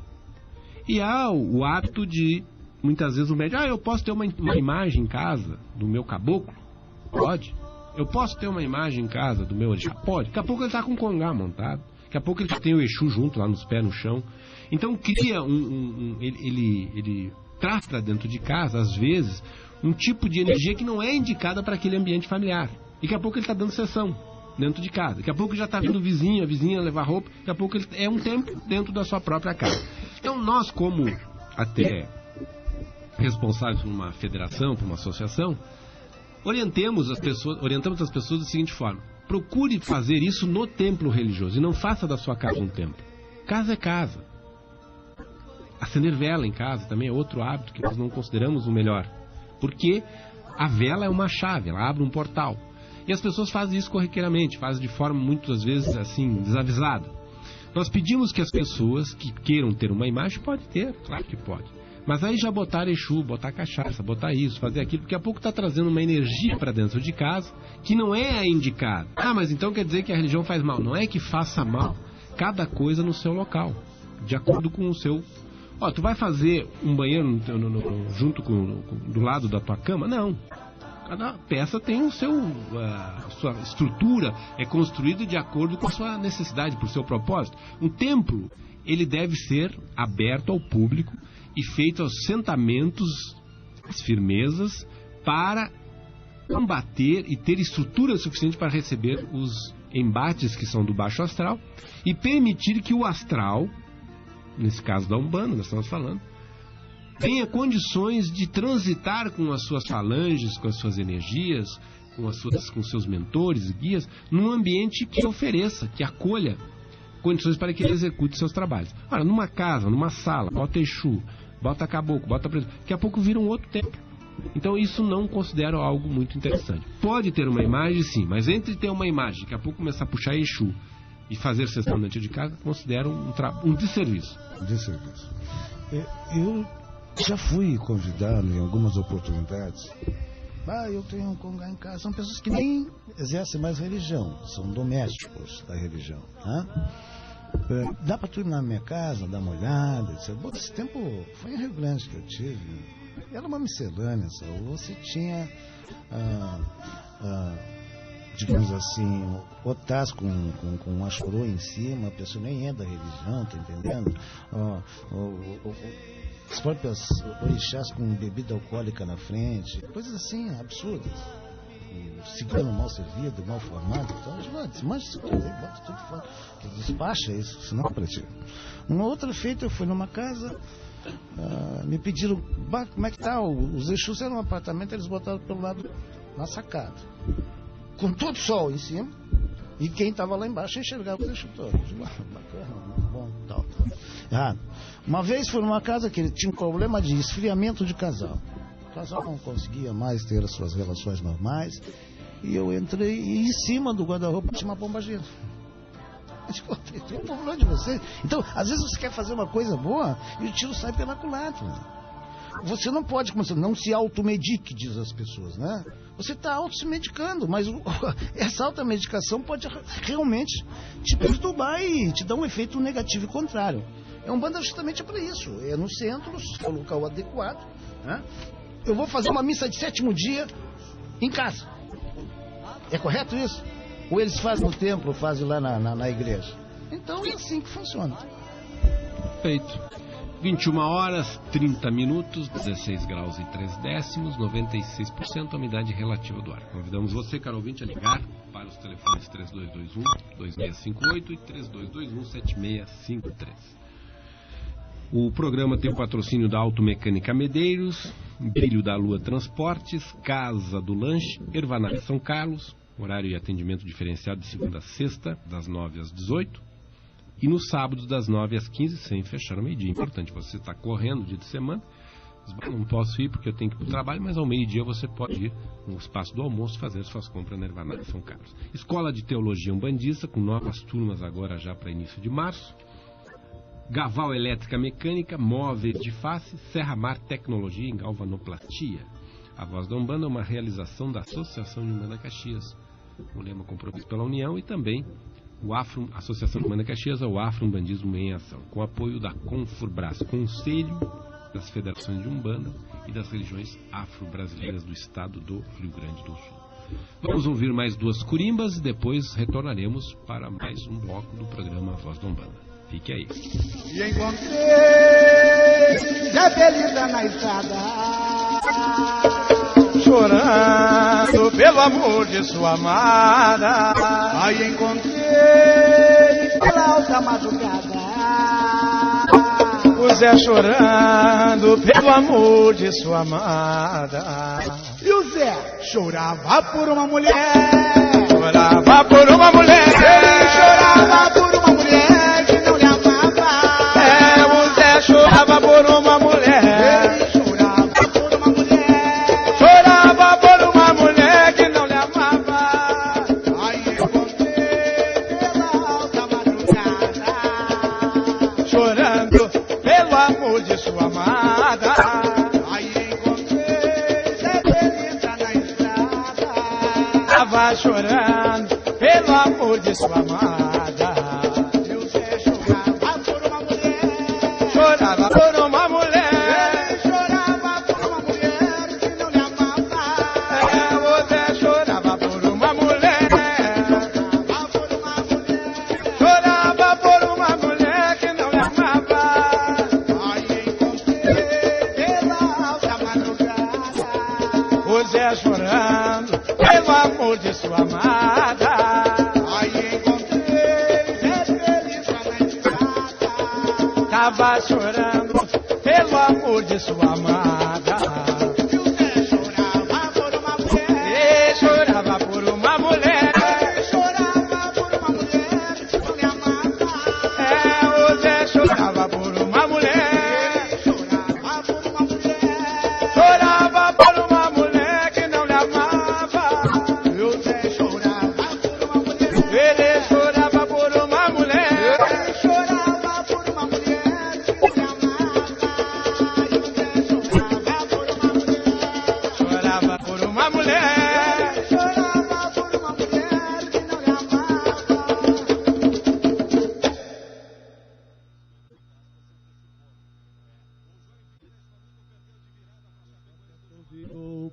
E há o hábito de, muitas vezes o médium, eu posso ter uma imagem em casa do meu caboclo? Pode. Eu posso ter uma imagem em casa do meu orixá? Pode. Daqui a pouco ele está com um congá montado. Daqui a pouco ele tem o Exu junto lá nos pés, no chão. Então cria ele traz para dentro de casa, às vezes, um tipo de energia que não é indicada para aquele ambiente familiar. E daqui a pouco ele está dando sessão dentro de casa. Daqui a pouco já está vindo o vizinho, a vizinha levar roupa. Daqui a pouco ele é um templo dentro da sua própria casa. Então nós, como até responsáveis por uma federação, por uma associação, orientamos as pessoas da seguinte forma: procure fazer isso no templo religioso e não faça da sua casa um templo. Casa é casa. Acender vela em casa também é outro hábito que nós não consideramos o melhor, porque a vela é uma chave, ela abre um portal. E as pessoas fazem isso corriqueiramente, fazem de forma muitas vezes assim, desavisada. Nós pedimos que as pessoas que queiram ter uma imagem, pode ter, claro que pode. Mas aí já botar Exu, botar cachaça, botar isso, fazer aquilo, porque a pouco está trazendo uma energia para dentro de casa que não é a indicada. Ah, mas então quer dizer que a religião faz mal. Não é que faça mal, cada coisa no seu local, de acordo com o seu... Ó, tu vai fazer um banheiro junto do lado da tua cama? Não. Cada peça tem o seu, a sua estrutura, é construída de acordo com a sua necessidade, por seu propósito. Um templo, ele deve ser aberto ao público e feito aos assentamentos, as firmezas, para combater e ter estrutura suficiente para receber os embates que são do baixo astral e permitir que o astral, nesse caso da Umbanda, nós estamos falando, tenha condições de transitar com as suas falanges, com as suas energias, com seus mentores e guias, num ambiente que ofereça, que acolha condições para que ele execute seus trabalhos. Ora, numa casa, numa sala, bota Exu, bota Caboclo, bota preso, daqui a pouco vira um outro templo. Então isso não considero algo muito interessante. Pode ter uma imagem, sim, mas entre ter uma imagem, daqui a pouco começar a puxar Exu e fazer sessão dentro de casa, considero um desserviço. Desserviço. Eu já fui convidado em algumas oportunidades. Eu tenho um congá em casa. São pessoas que nem exercem mais religião, são domésticos da religião. Dá para tu ir na minha casa, dar uma olhada, etc. Bom, esse tempo foi em Rio Grande que eu tive. Era uma miscelânea, sabe? Você tinha, digamos assim, otás com um achorô em cima, a pessoa nem é da religião, tá entendendo? As próprias orixás com bebida alcoólica na frente, coisas assim, absurdas. O cigano mal servido, mal formado, então, desmancha isso tudo aí, bota tudo fora, despacha isso, senão é pra ti. Uma outra feita, eu fui numa casa, me pediram, como é que tá? Os Exus eram um apartamento, eles botaram pelo lado, na sacada, com todo o sol em cima, e quem estava lá embaixo enxergava os Exus todos. Bacana, bom, tal. Errado. Uma vez fui numa casa que tinha um problema de esfriamento de casal. O casal não conseguia mais ter as suas relações normais. E eu entrei e em cima do guarda-roupa tinha uma bomba gelo. Tem um problema de você. Então, às vezes você quer fazer uma coisa boa e o tiro sai pela culatra. Você não pode, não se automedique, diz as pessoas, né? Você está auto se medicando, mas essa automedicação pode realmente te perturbar e te dar um efeito negativo e contrário. É um banda justamente para isso. É no centro, se for o local adequado, né? Eu vou fazer uma missa de 7º dia em casa. É correto isso? Ou eles fazem no templo, ou fazem lá na igreja? Então é assim que funciona. Feito. 21 horas, 30 minutos, 16 graus e 3 décimos, 96% a umidade relativa do ar. Convidamos você, caro ouvinte, a ligar para os telefones 3221-2658 e 3221-7653. O programa tem o patrocínio da Automecânica Medeiros, Brilho da Lua Transportes, Casa do Lanche, Ervanária São Carlos, horário e atendimento diferenciado de segunda a sexta, das 9 às 18, e nos sábados das 9 às 15, sem fechar ao meio-dia. Importante, você está correndo dia de semana, não posso ir porque eu tenho que ir para o trabalho, mas ao meio-dia você pode ir no espaço do almoço fazer suas compras na Ervanária São Carlos. Escola de Teologia Umbandista, com novas turmas agora já para início de março. Gaval Elétrica Mecânica, Móveis de Face, Serra Mar Tecnologia em Galvanoplastia. A Voz da Umbanda é uma realização da Associação de Umbanda Caxias, o lema compromisso pela União, e também a Associação de Umbanda Caxias é o Afro-Umbandismo em Ação, com apoio da Confurbras, Conselho das Federações de Umbanda e das religiões afro-brasileiras do estado do Rio Grande do Sul. Vamos ouvir mais 2 curimbas e depois retornaremos para mais um bloco do programa A Voz da Umbanda. Fique aí. E encontrei Zé Belida na estrada, chorando pelo amor de sua amada. Aí encontrei pela alta madrugada o Zé chorando pelo amor de sua amada. E o Zé chorava por uma mulher chorava por uma mulher. Ele chorava por uma mulher que não lhe amava. O Zé chorava por uma mulher. Ele chorava por uma mulher. Chorava por uma mulher que não lhe amava. Aí encontrei pela alta madrugada, Chorando pelo amor de sua amada. aí encontrei Zé Belisa na estrada. Tava chorando pelo amor de sua amada. E o Zé chorava por uma mulher. Chorava por uma mulher. Ele chorava por uma mulher que não lhe amava. O Zé chorava por uma mulher. Chorava por uma mulher. Chorava por uma mulher que não lhe amava. Aí encontrei pela alta madrugada, O Zé chorando pelo amor de sua amada. aí encontrei Zé Belisa na estrada. Tava chorando pelo amor de sua amada. E o Zé chorava por uma mulher. E chorava por uma mulher. Ele chorava por uma mulher que não lhe amava. O Zé chorava por uma mulher. Ele chorava por uma mulher. Chorava por uma mulher que não lhe amava. E o Zé chorava por uma mulher. Ele chorava por uma mulher. Ele chorava por uma mulher que não lhe amava. E o Zé chorava por uma mulher. Chorava por uma mulher. Ele chorava por uma mulher que não lhe amava.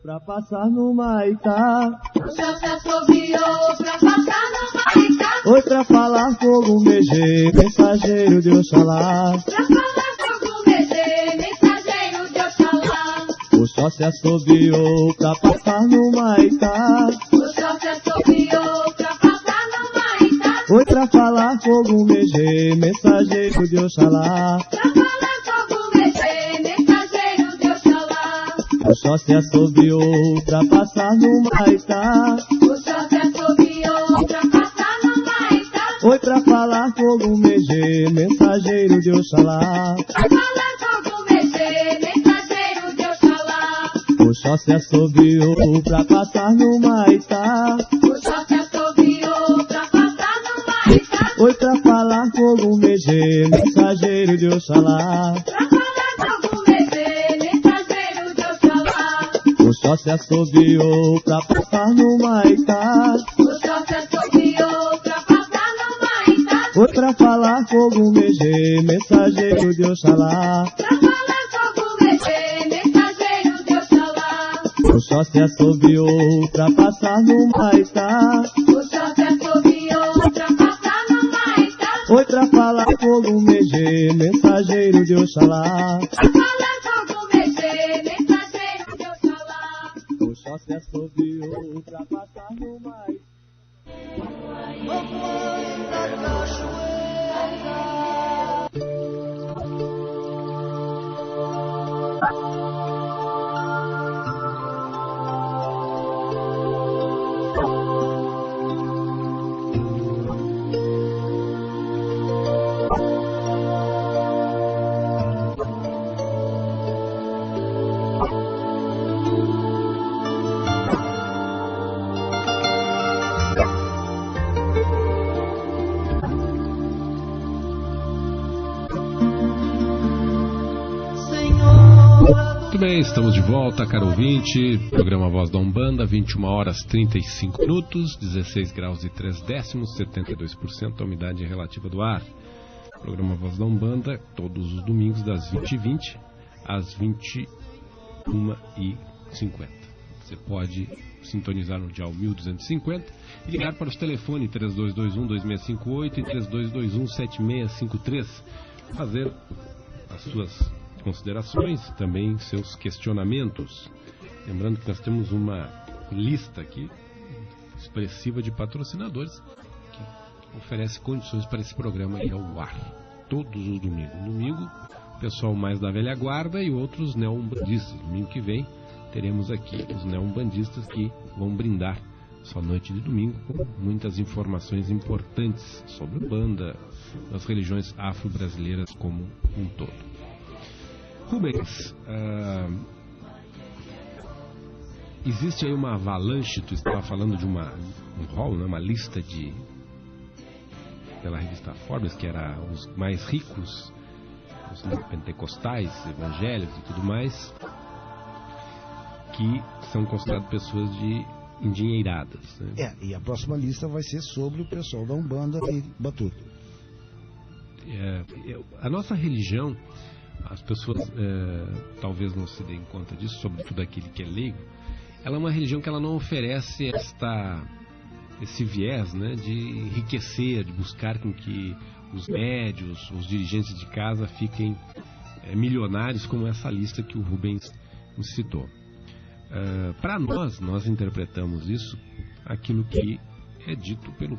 Pra passar no Maitá, O céu se assobiou pra passar no Maitá. oi pra falar fogo meger, mensageiro de Oxalá. Pra falar fogo meger, mensageiro de Oxalá. O sol se assobiou pra passar no Maitá, O céu se assobiou pra passar no Maitá. oi pra falar fogo meger, mensageiro de Oxalá. Pra falar fogo meger, mensageiro de Oxalá. O sol se assobiou pra passar no Maitá, O céu se assobiou pra passar no Maitá. oi pra falar fogo meger, mensageiro de Oxalá. Pra falar fogo meger, mensageiro de Oxalá. O sol se assobiou pra passar no Maitá, O céu se assobiou pra passar no Maitá. oi pra falar fogo meger, mensageiro de Oxalá. Pra falar fogo meger, mensageiro de Oxalá. O sol se assobiou pra passar no Maitá, O sol se assobiou pra passar no Maitá. oi pra falar fogo meger, mensageiro de Oxalá. Pra falar fogo meger, mensageiro de Oxalá. O sol se assobiou pra passar no Maitá, O sol se assobiou pra passar no Maitá. oi pra falar fogo meger, mensageiro de Oxalá. Pra falar fogo meger, mensageiro de Oxalá. O sol se assobiou pra passar no Maitá. Muito bem, estamos de volta, caro ouvinte. Programa Voz da Umbanda, 21 horas 35 minutos, 16 graus e 3 décimos, 72% a umidade relativa do ar. Programa Voz da Umbanda, todos os domingos, das 20h20 às 21h50. Você pode sintonizar no dial 1250 e ligar para os telefones 3221-2658 e 3221-7653. Fazer as suas considerações, também seus questionamentos. Lembrando que nós temos uma lista aqui expressiva de patrocinadores que oferece condições para esse programa ir ao ar todos os domingos. Domingo, pessoal mais da velha guarda e outros neoumbandistas. Domingo que vem teremos aqui os neoumbandistas que vão brindar sua noite de domingo, com muitas informações importantes sobre a banda, das religiões afro-brasileiras como um todo. Rubens, existe aí uma avalanche, tu estava falando de um hall, né, uma lista pela revista Forbes, que era os mais ricos, os pentecostais, evangélicos e tudo mais, que são considerados pessoas endinheiradas, né? E a próxima lista vai ser sobre o pessoal da Umbanda e Batuta. A nossa religião, as pessoas talvez não se deem conta disso, sobretudo aquele que é leigo, ela é uma religião que ela não oferece esse viés, né, de enriquecer, de buscar com que os médios, os dirigentes de casa fiquem milionários, como essa lista que o Rubens nos citou. Para nós interpretamos isso, aquilo que é dito pela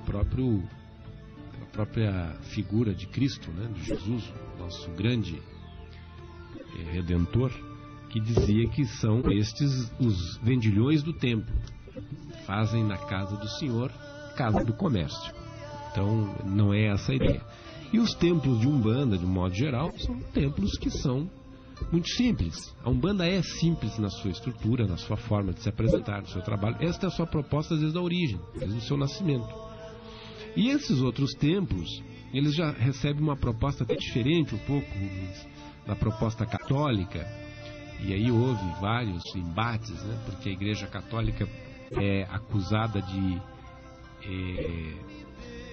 própria figura de Cristo, né, de Jesus, nosso grande Redentor, que dizia que são estes os vendilhões do templo, fazem na casa do Senhor casa do comércio. Então não é essa a ideia. E os templos de Umbanda, de um modo geral, são templos que são muito simples. A Umbanda é simples na sua estrutura, na sua forma de se apresentar, no seu trabalho. Esta é a sua proposta desde a origem, desde o seu nascimento. E esses outros templos, eles já recebem uma proposta até diferente um pouco da proposta católica. E aí houve vários embates, né? Porque a Igreja Católica é acusada de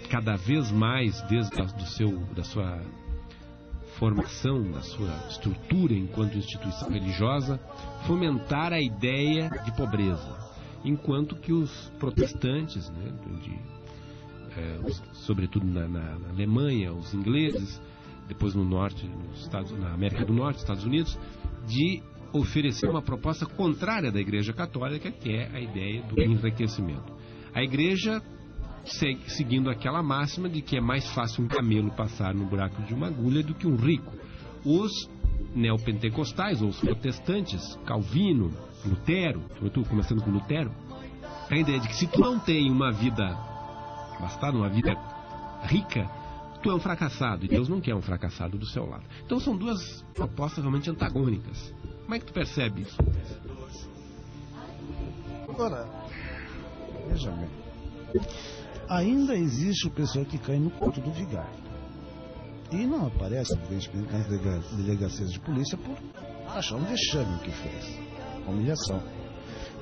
cada vez mais, desde da sua formação, da sua estrutura enquanto instituição religiosa, fomentar a ideia de pobreza, enquanto que os protestantes, né, sobretudo na Alemanha, os ingleses, depois no norte, na América do Norte, Estados Unidos, de oferecer uma proposta contrária da Igreja Católica, que é a ideia do enriquecimento. A Igreja segue seguindo aquela máxima de que é mais fácil um camelo passar no buraco de uma agulha do que um rico. Os neopentecostais, ou os protestantes, Calvino, Lutero, sobretudo começando com Lutero, a ideia de que se tu não tem uma vida abastada, uma vida rica, tu é um fracassado, e Deus não quer um fracassado do seu lado. Então são duas propostas realmente antagônicas. Como é que tu percebe isso? Agora, veja bem, ainda existe o pessoal que cai no conto do vigário. E não aparece, evidentemente, nas delegacias de polícia por achar um vexame que fez, uma humilhação.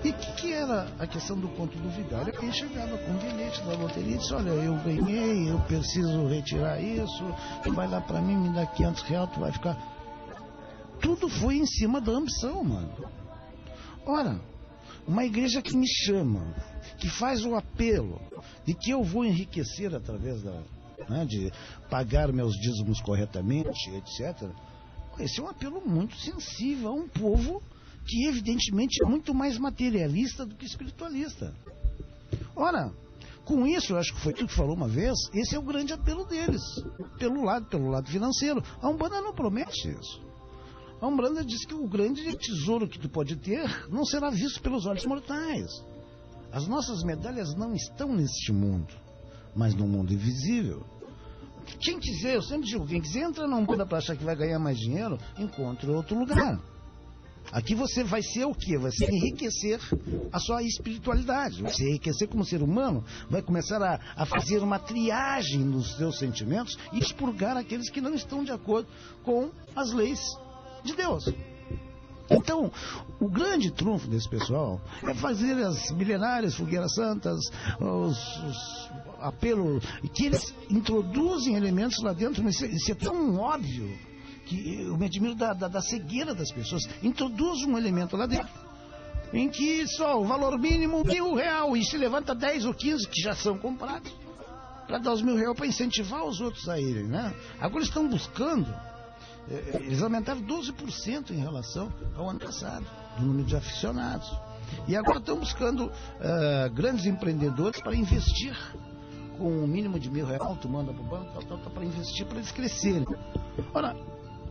E o que era a questão do conto do vigário? Quem chegava com o bilhete da loteria e disse: olha, eu ganhei, eu preciso retirar isso, tu vai lá pra mim, me dá R$500, tu vai ficar... Tudo foi em cima da ambição, mano. Ora, uma igreja que me chama, que faz o apelo de que eu vou enriquecer através de pagar meus dízimos corretamente, etc. Esse é um apelo muito sensível a um povo que evidentemente é muito mais materialista do que espiritualista. Ora, com isso, eu acho que foi tu que falou uma vez, esse é o grande apelo deles, pelo lado financeiro. A Umbanda não promete isso. A Umbanda diz que o grande tesouro que tu pode ter não será visto pelos olhos mortais. As nossas medalhas não estão neste mundo, mas no mundo invisível. Quem quiser, eu sempre digo, quem quiser entrar na Umbanda para achar que vai ganhar mais dinheiro, encontre outro lugar. Aqui você vai ser o quê? Vai se enriquecer a sua espiritualidade, vai se enriquecer como ser humano, vai começar a fazer uma triagem nos seus sentimentos e expurgar aqueles que não estão de acordo com as leis de Deus. Então, o grande trunfo desse pessoal é fazer as milenárias fogueiras santas, os apelos, que eles introduzem elementos lá dentro, mas isso é tão óbvio que eu me admiro da cegueira das pessoas. Introduz um elemento lá dentro em que só o valor mínimo R$1.000 e se levanta 10 ou 15 que já são comprados para dar os R$1.000 para incentivar os outros a irem, né? Agora estão buscando. Eles aumentaram 12% em relação ao ano passado, no número de aficionados. E agora estão buscando grandes empreendedores para investir com um mínimo de R$1.000, tu manda para o banco, para investir, para eles crescerem. Ora,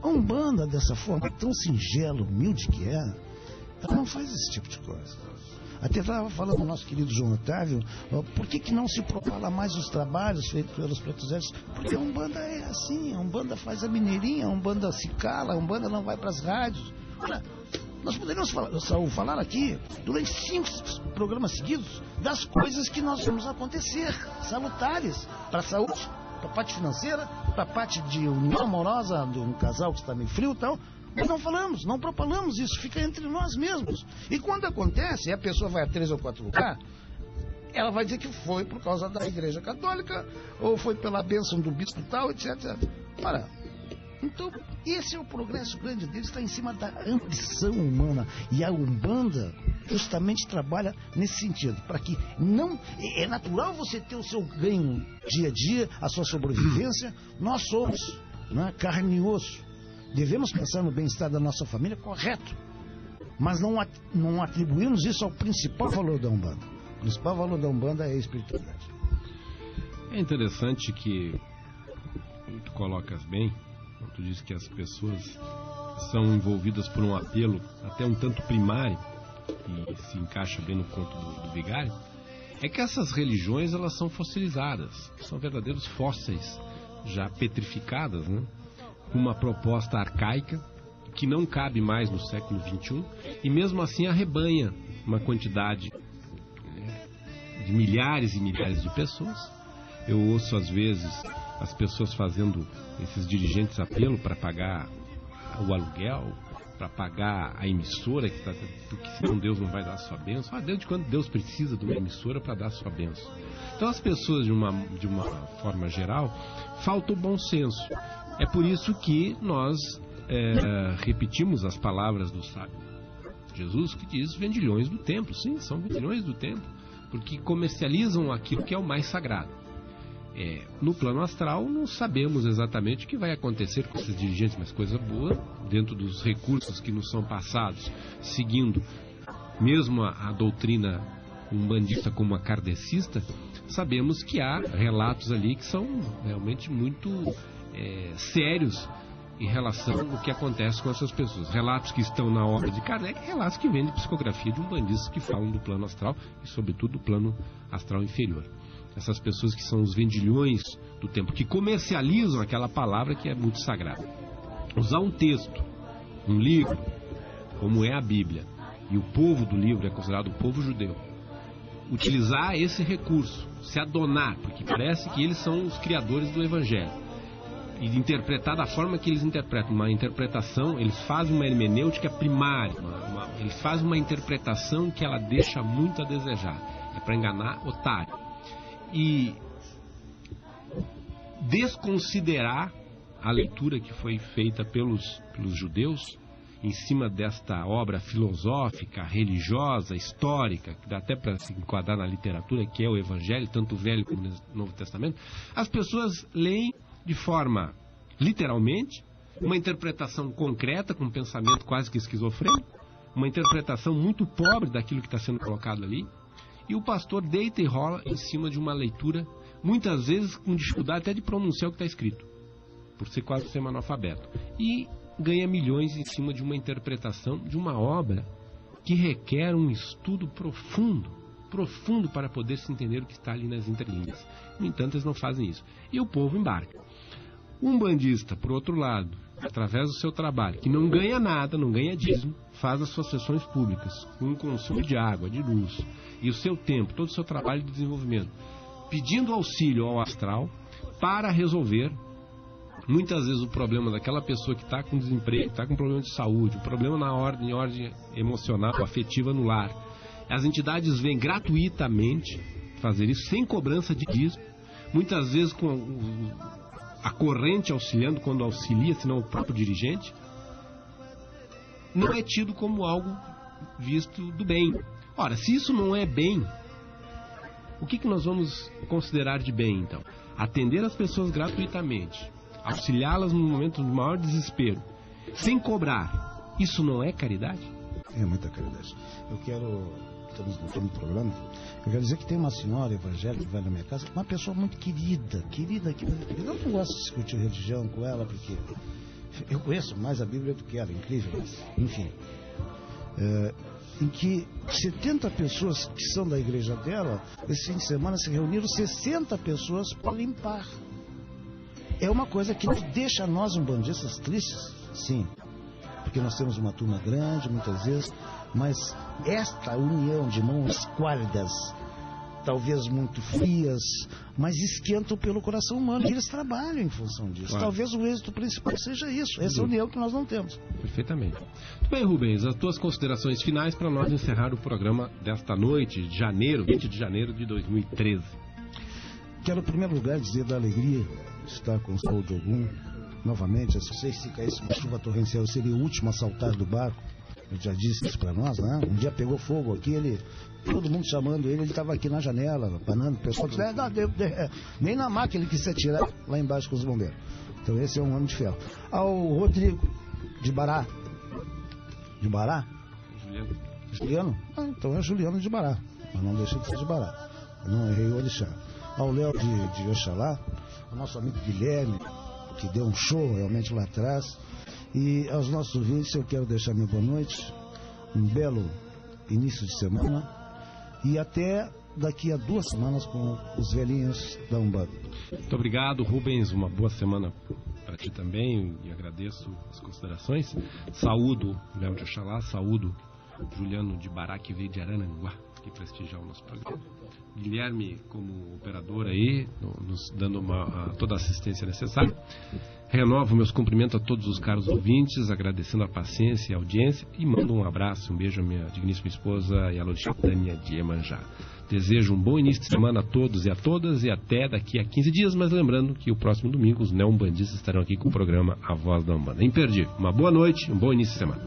a Umbanda, dessa forma tão singela, humilde que é, ela não faz esse tipo de coisa. Até estava falando o nosso querido João Otávio, por que não se propala mais os trabalhos feitos pelos Pretos Velhos? Porque a Umbanda é assim, a Umbanda faz a mineirinha, a Umbanda se cala, a Umbanda não vai para as rádios. Olha, nós poderíamos falar aqui, durante 5 programas seguidos, das coisas que nós vemos acontecer, salutares para a saúde, para a parte financeira, para a parte de união amorosa de um casal que está meio frio e tal. Mas não falamos, não propalamos isso, fica entre nós mesmos. E quando acontece, e a pessoa vai a 3 ou 4 lugares, ela vai dizer que foi por causa da Igreja Católica, ou foi pela bênção do bispo tal, etc. Ora, então, esse é o progresso grande deles, está em cima da ambição humana. E a Umbanda justamente trabalha nesse sentido, para que não... É natural você ter o seu ganho dia a dia, a sua sobrevivência. Nós somos, né, carne e osso. Devemos pensar no bem-estar da nossa família, correto. Mas não atribuímos isso ao principal valor da Umbanda. O principal valor da Umbanda é a espiritualidade. É interessante que tu colocas bem, tu diz que as pessoas são envolvidas por um apelo até um tanto primário, e se encaixa bem no conto do Vigário, é que essas religiões, elas são fossilizadas, são verdadeiros fósseis, já petrificadas, né? Uma proposta arcaica que não cabe mais no século XXI, e mesmo assim arrebanha uma quantidade de milhares e milhares de pessoas. Eu ouço às vezes as pessoas fazendo, esses dirigentes, apelo para pagar o aluguel, para pagar a emissora, porque senão Deus não vai dar a sua bênção. Desde quando Deus precisa de uma emissora para dar a sua bênção? Então as pessoas, de uma forma geral, falta o bom senso. É por isso que nós repetimos as palavras do sábio Jesus, que diz vendilhões do templo. Sim, são vendilhões do templo, porque comercializam aquilo que é o mais sagrado. No plano astral, não sabemos exatamente o que vai acontecer com esses dirigentes, mas coisa boa, dentro dos recursos que nos são passados, seguindo mesmo a doutrina umbandista como a kardecista, sabemos que há relatos ali que são realmente muito sérios em relação ao que acontece com essas pessoas. Relatos que estão na obra de Kardec, relatos que vêm de psicografia de umbandistas que falam do plano astral e, sobretudo, do plano astral inferior. Essas pessoas que são os vendilhões do tempo, que comercializam aquela palavra que é muito sagrada. Usar um texto, um livro, como é a Bíblia, e o povo do livro é considerado o povo judeu, utilizar esse recurso, se adonar, porque parece que eles são os criadores do Evangelho, e interpretar da forma que eles interpretam, uma interpretação, eles fazem uma hermenêutica primária, eles fazem uma interpretação que ela deixa muito a desejar, é para enganar otário, e desconsiderar a leitura que foi feita pelos judeus em cima desta obra filosófica, religiosa, histórica, que dá até para se enquadrar na literatura, que é o Evangelho, tanto o Velho como o Novo Testamento. As pessoas leem de forma, literalmente, uma interpretação concreta, com um pensamento quase que esquizofrênico, uma interpretação muito pobre daquilo que está sendo colocado ali, e o pastor deita e rola em cima de uma leitura, muitas vezes com dificuldade até de pronunciar o que está escrito, por ser quase semi-analfabeto, e ganha milhões em cima de uma interpretação de uma obra que requer um estudo profundo para poder se entender o que está ali nas entrelinhas. No entanto, eles não fazem isso. E o povo embarca. O umbandista, por outro lado, através do seu trabalho, que não ganha nada, não ganha dízimo, faz as suas sessões públicas, com um consumo de água, de luz, e o seu tempo, todo o seu trabalho de desenvolvimento, pedindo auxílio ao astral para resolver muitas vezes o problema daquela pessoa que está com desemprego, está com problema de saúde, o problema na ordem emocional, afetiva no lar. As entidades vêm gratuitamente fazer isso, sem cobrança de dízimo, muitas vezes com a corrente auxiliando quando auxilia, senão o próprio dirigente. Não é tido como algo visto do bem. Ora, se isso não é bem, o que nós vamos considerar de bem, então? Atender as pessoas gratuitamente, auxiliá-las no momento de maior desespero, sem cobrar, isso não é caridade? É muita caridade. Estamos no programa, eu quero dizer que tem uma senhora evangélica que vai na minha casa, uma pessoa muito querida. Eu não gosto de discutir religião com ela, porque eu conheço mais a Bíblia do que ela, incrível, mas, enfim. em que 70 pessoas que são da igreja dela, esse fim de semana se reuniram 60 pessoas para limpar. É uma coisa que deixa nós umbandistas tristes, sim, porque nós temos uma turma grande muitas vezes, mas esta união de mãos esquálidas, talvez muito frias, mas esquentam pelo coração humano, e eles trabalham em função disso. Claro. Talvez o êxito principal seja isso, essa união que nós não temos. Perfeitamente. Muito bem, Rubens, as tuas considerações finais para nós encerrar o programa desta noite de janeiro, 20 de janeiro de 2013. Quero, em primeiro lugar, dizer da alegria de estar com o Saúl de Ogum. Novamente, eu sei que se caísse uma chuva torrencial, eu seria o último a saltar do barco. Ele já disse isso para nós, né? Um dia pegou fogo aqui, todo mundo chamando ele estava aqui na janela, apanando, o pessoal disse, nem na máquina ele quis se atirar lá embaixo com os bombeiros. Então esse é um homem de ferro. Ao Rodrigo de Bará. De Bará? Juliano? Ah, então é Juliano de Bará, mas não deixa de ser de Bará. Eu não errei o orixá. Ao Léo de Oxalá, ao nosso amigo Guilherme, que deu um show realmente lá atrás. E aos nossos ouvintes eu quero deixar minha boa noite, um belo início de semana e até daqui a 2 semanas com os velhinhos da Umbanda. Muito obrigado, Rubens, uma boa semana para ti também e agradeço as considerações. Saúdo Léo de Oxalá, saúdo Juliano de Bará, que veio de Araranguá, que prestigiar o nosso programa. Guilherme como operador aí, nos dando toda a assistência necessária. Renovo meus cumprimentos a todos os caros ouvintes, agradecendo a paciência e a audiência e mando um abraço, um beijo à minha digníssima esposa Yalorixá Tânia de Iemanjá. Desejo um bom início de semana a todos e a todas e até daqui a 15 dias, mas lembrando que o próximo domingo os neoumbandistas estarão aqui com o programa A Voz da Umbanda. Imperdível. Uma boa noite, um bom início de semana.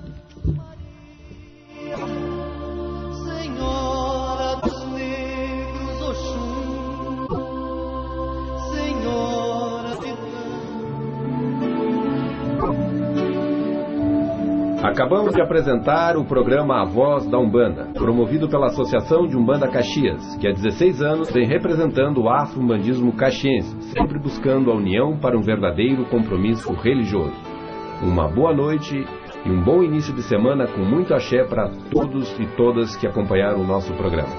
Senhora dos negros, Oxum, Senhora de Acabamos de apresentar o programa A Voz da Umbanda, promovido pela Associação de Umbanda Caxias, que há 16 anos vem representando o afro-umbandismo caxiense, sempre buscando a união para um verdadeiro compromisso religioso. Uma boa noite e um bom início de semana com muito axé para todos e todas que acompanharam o nosso programa.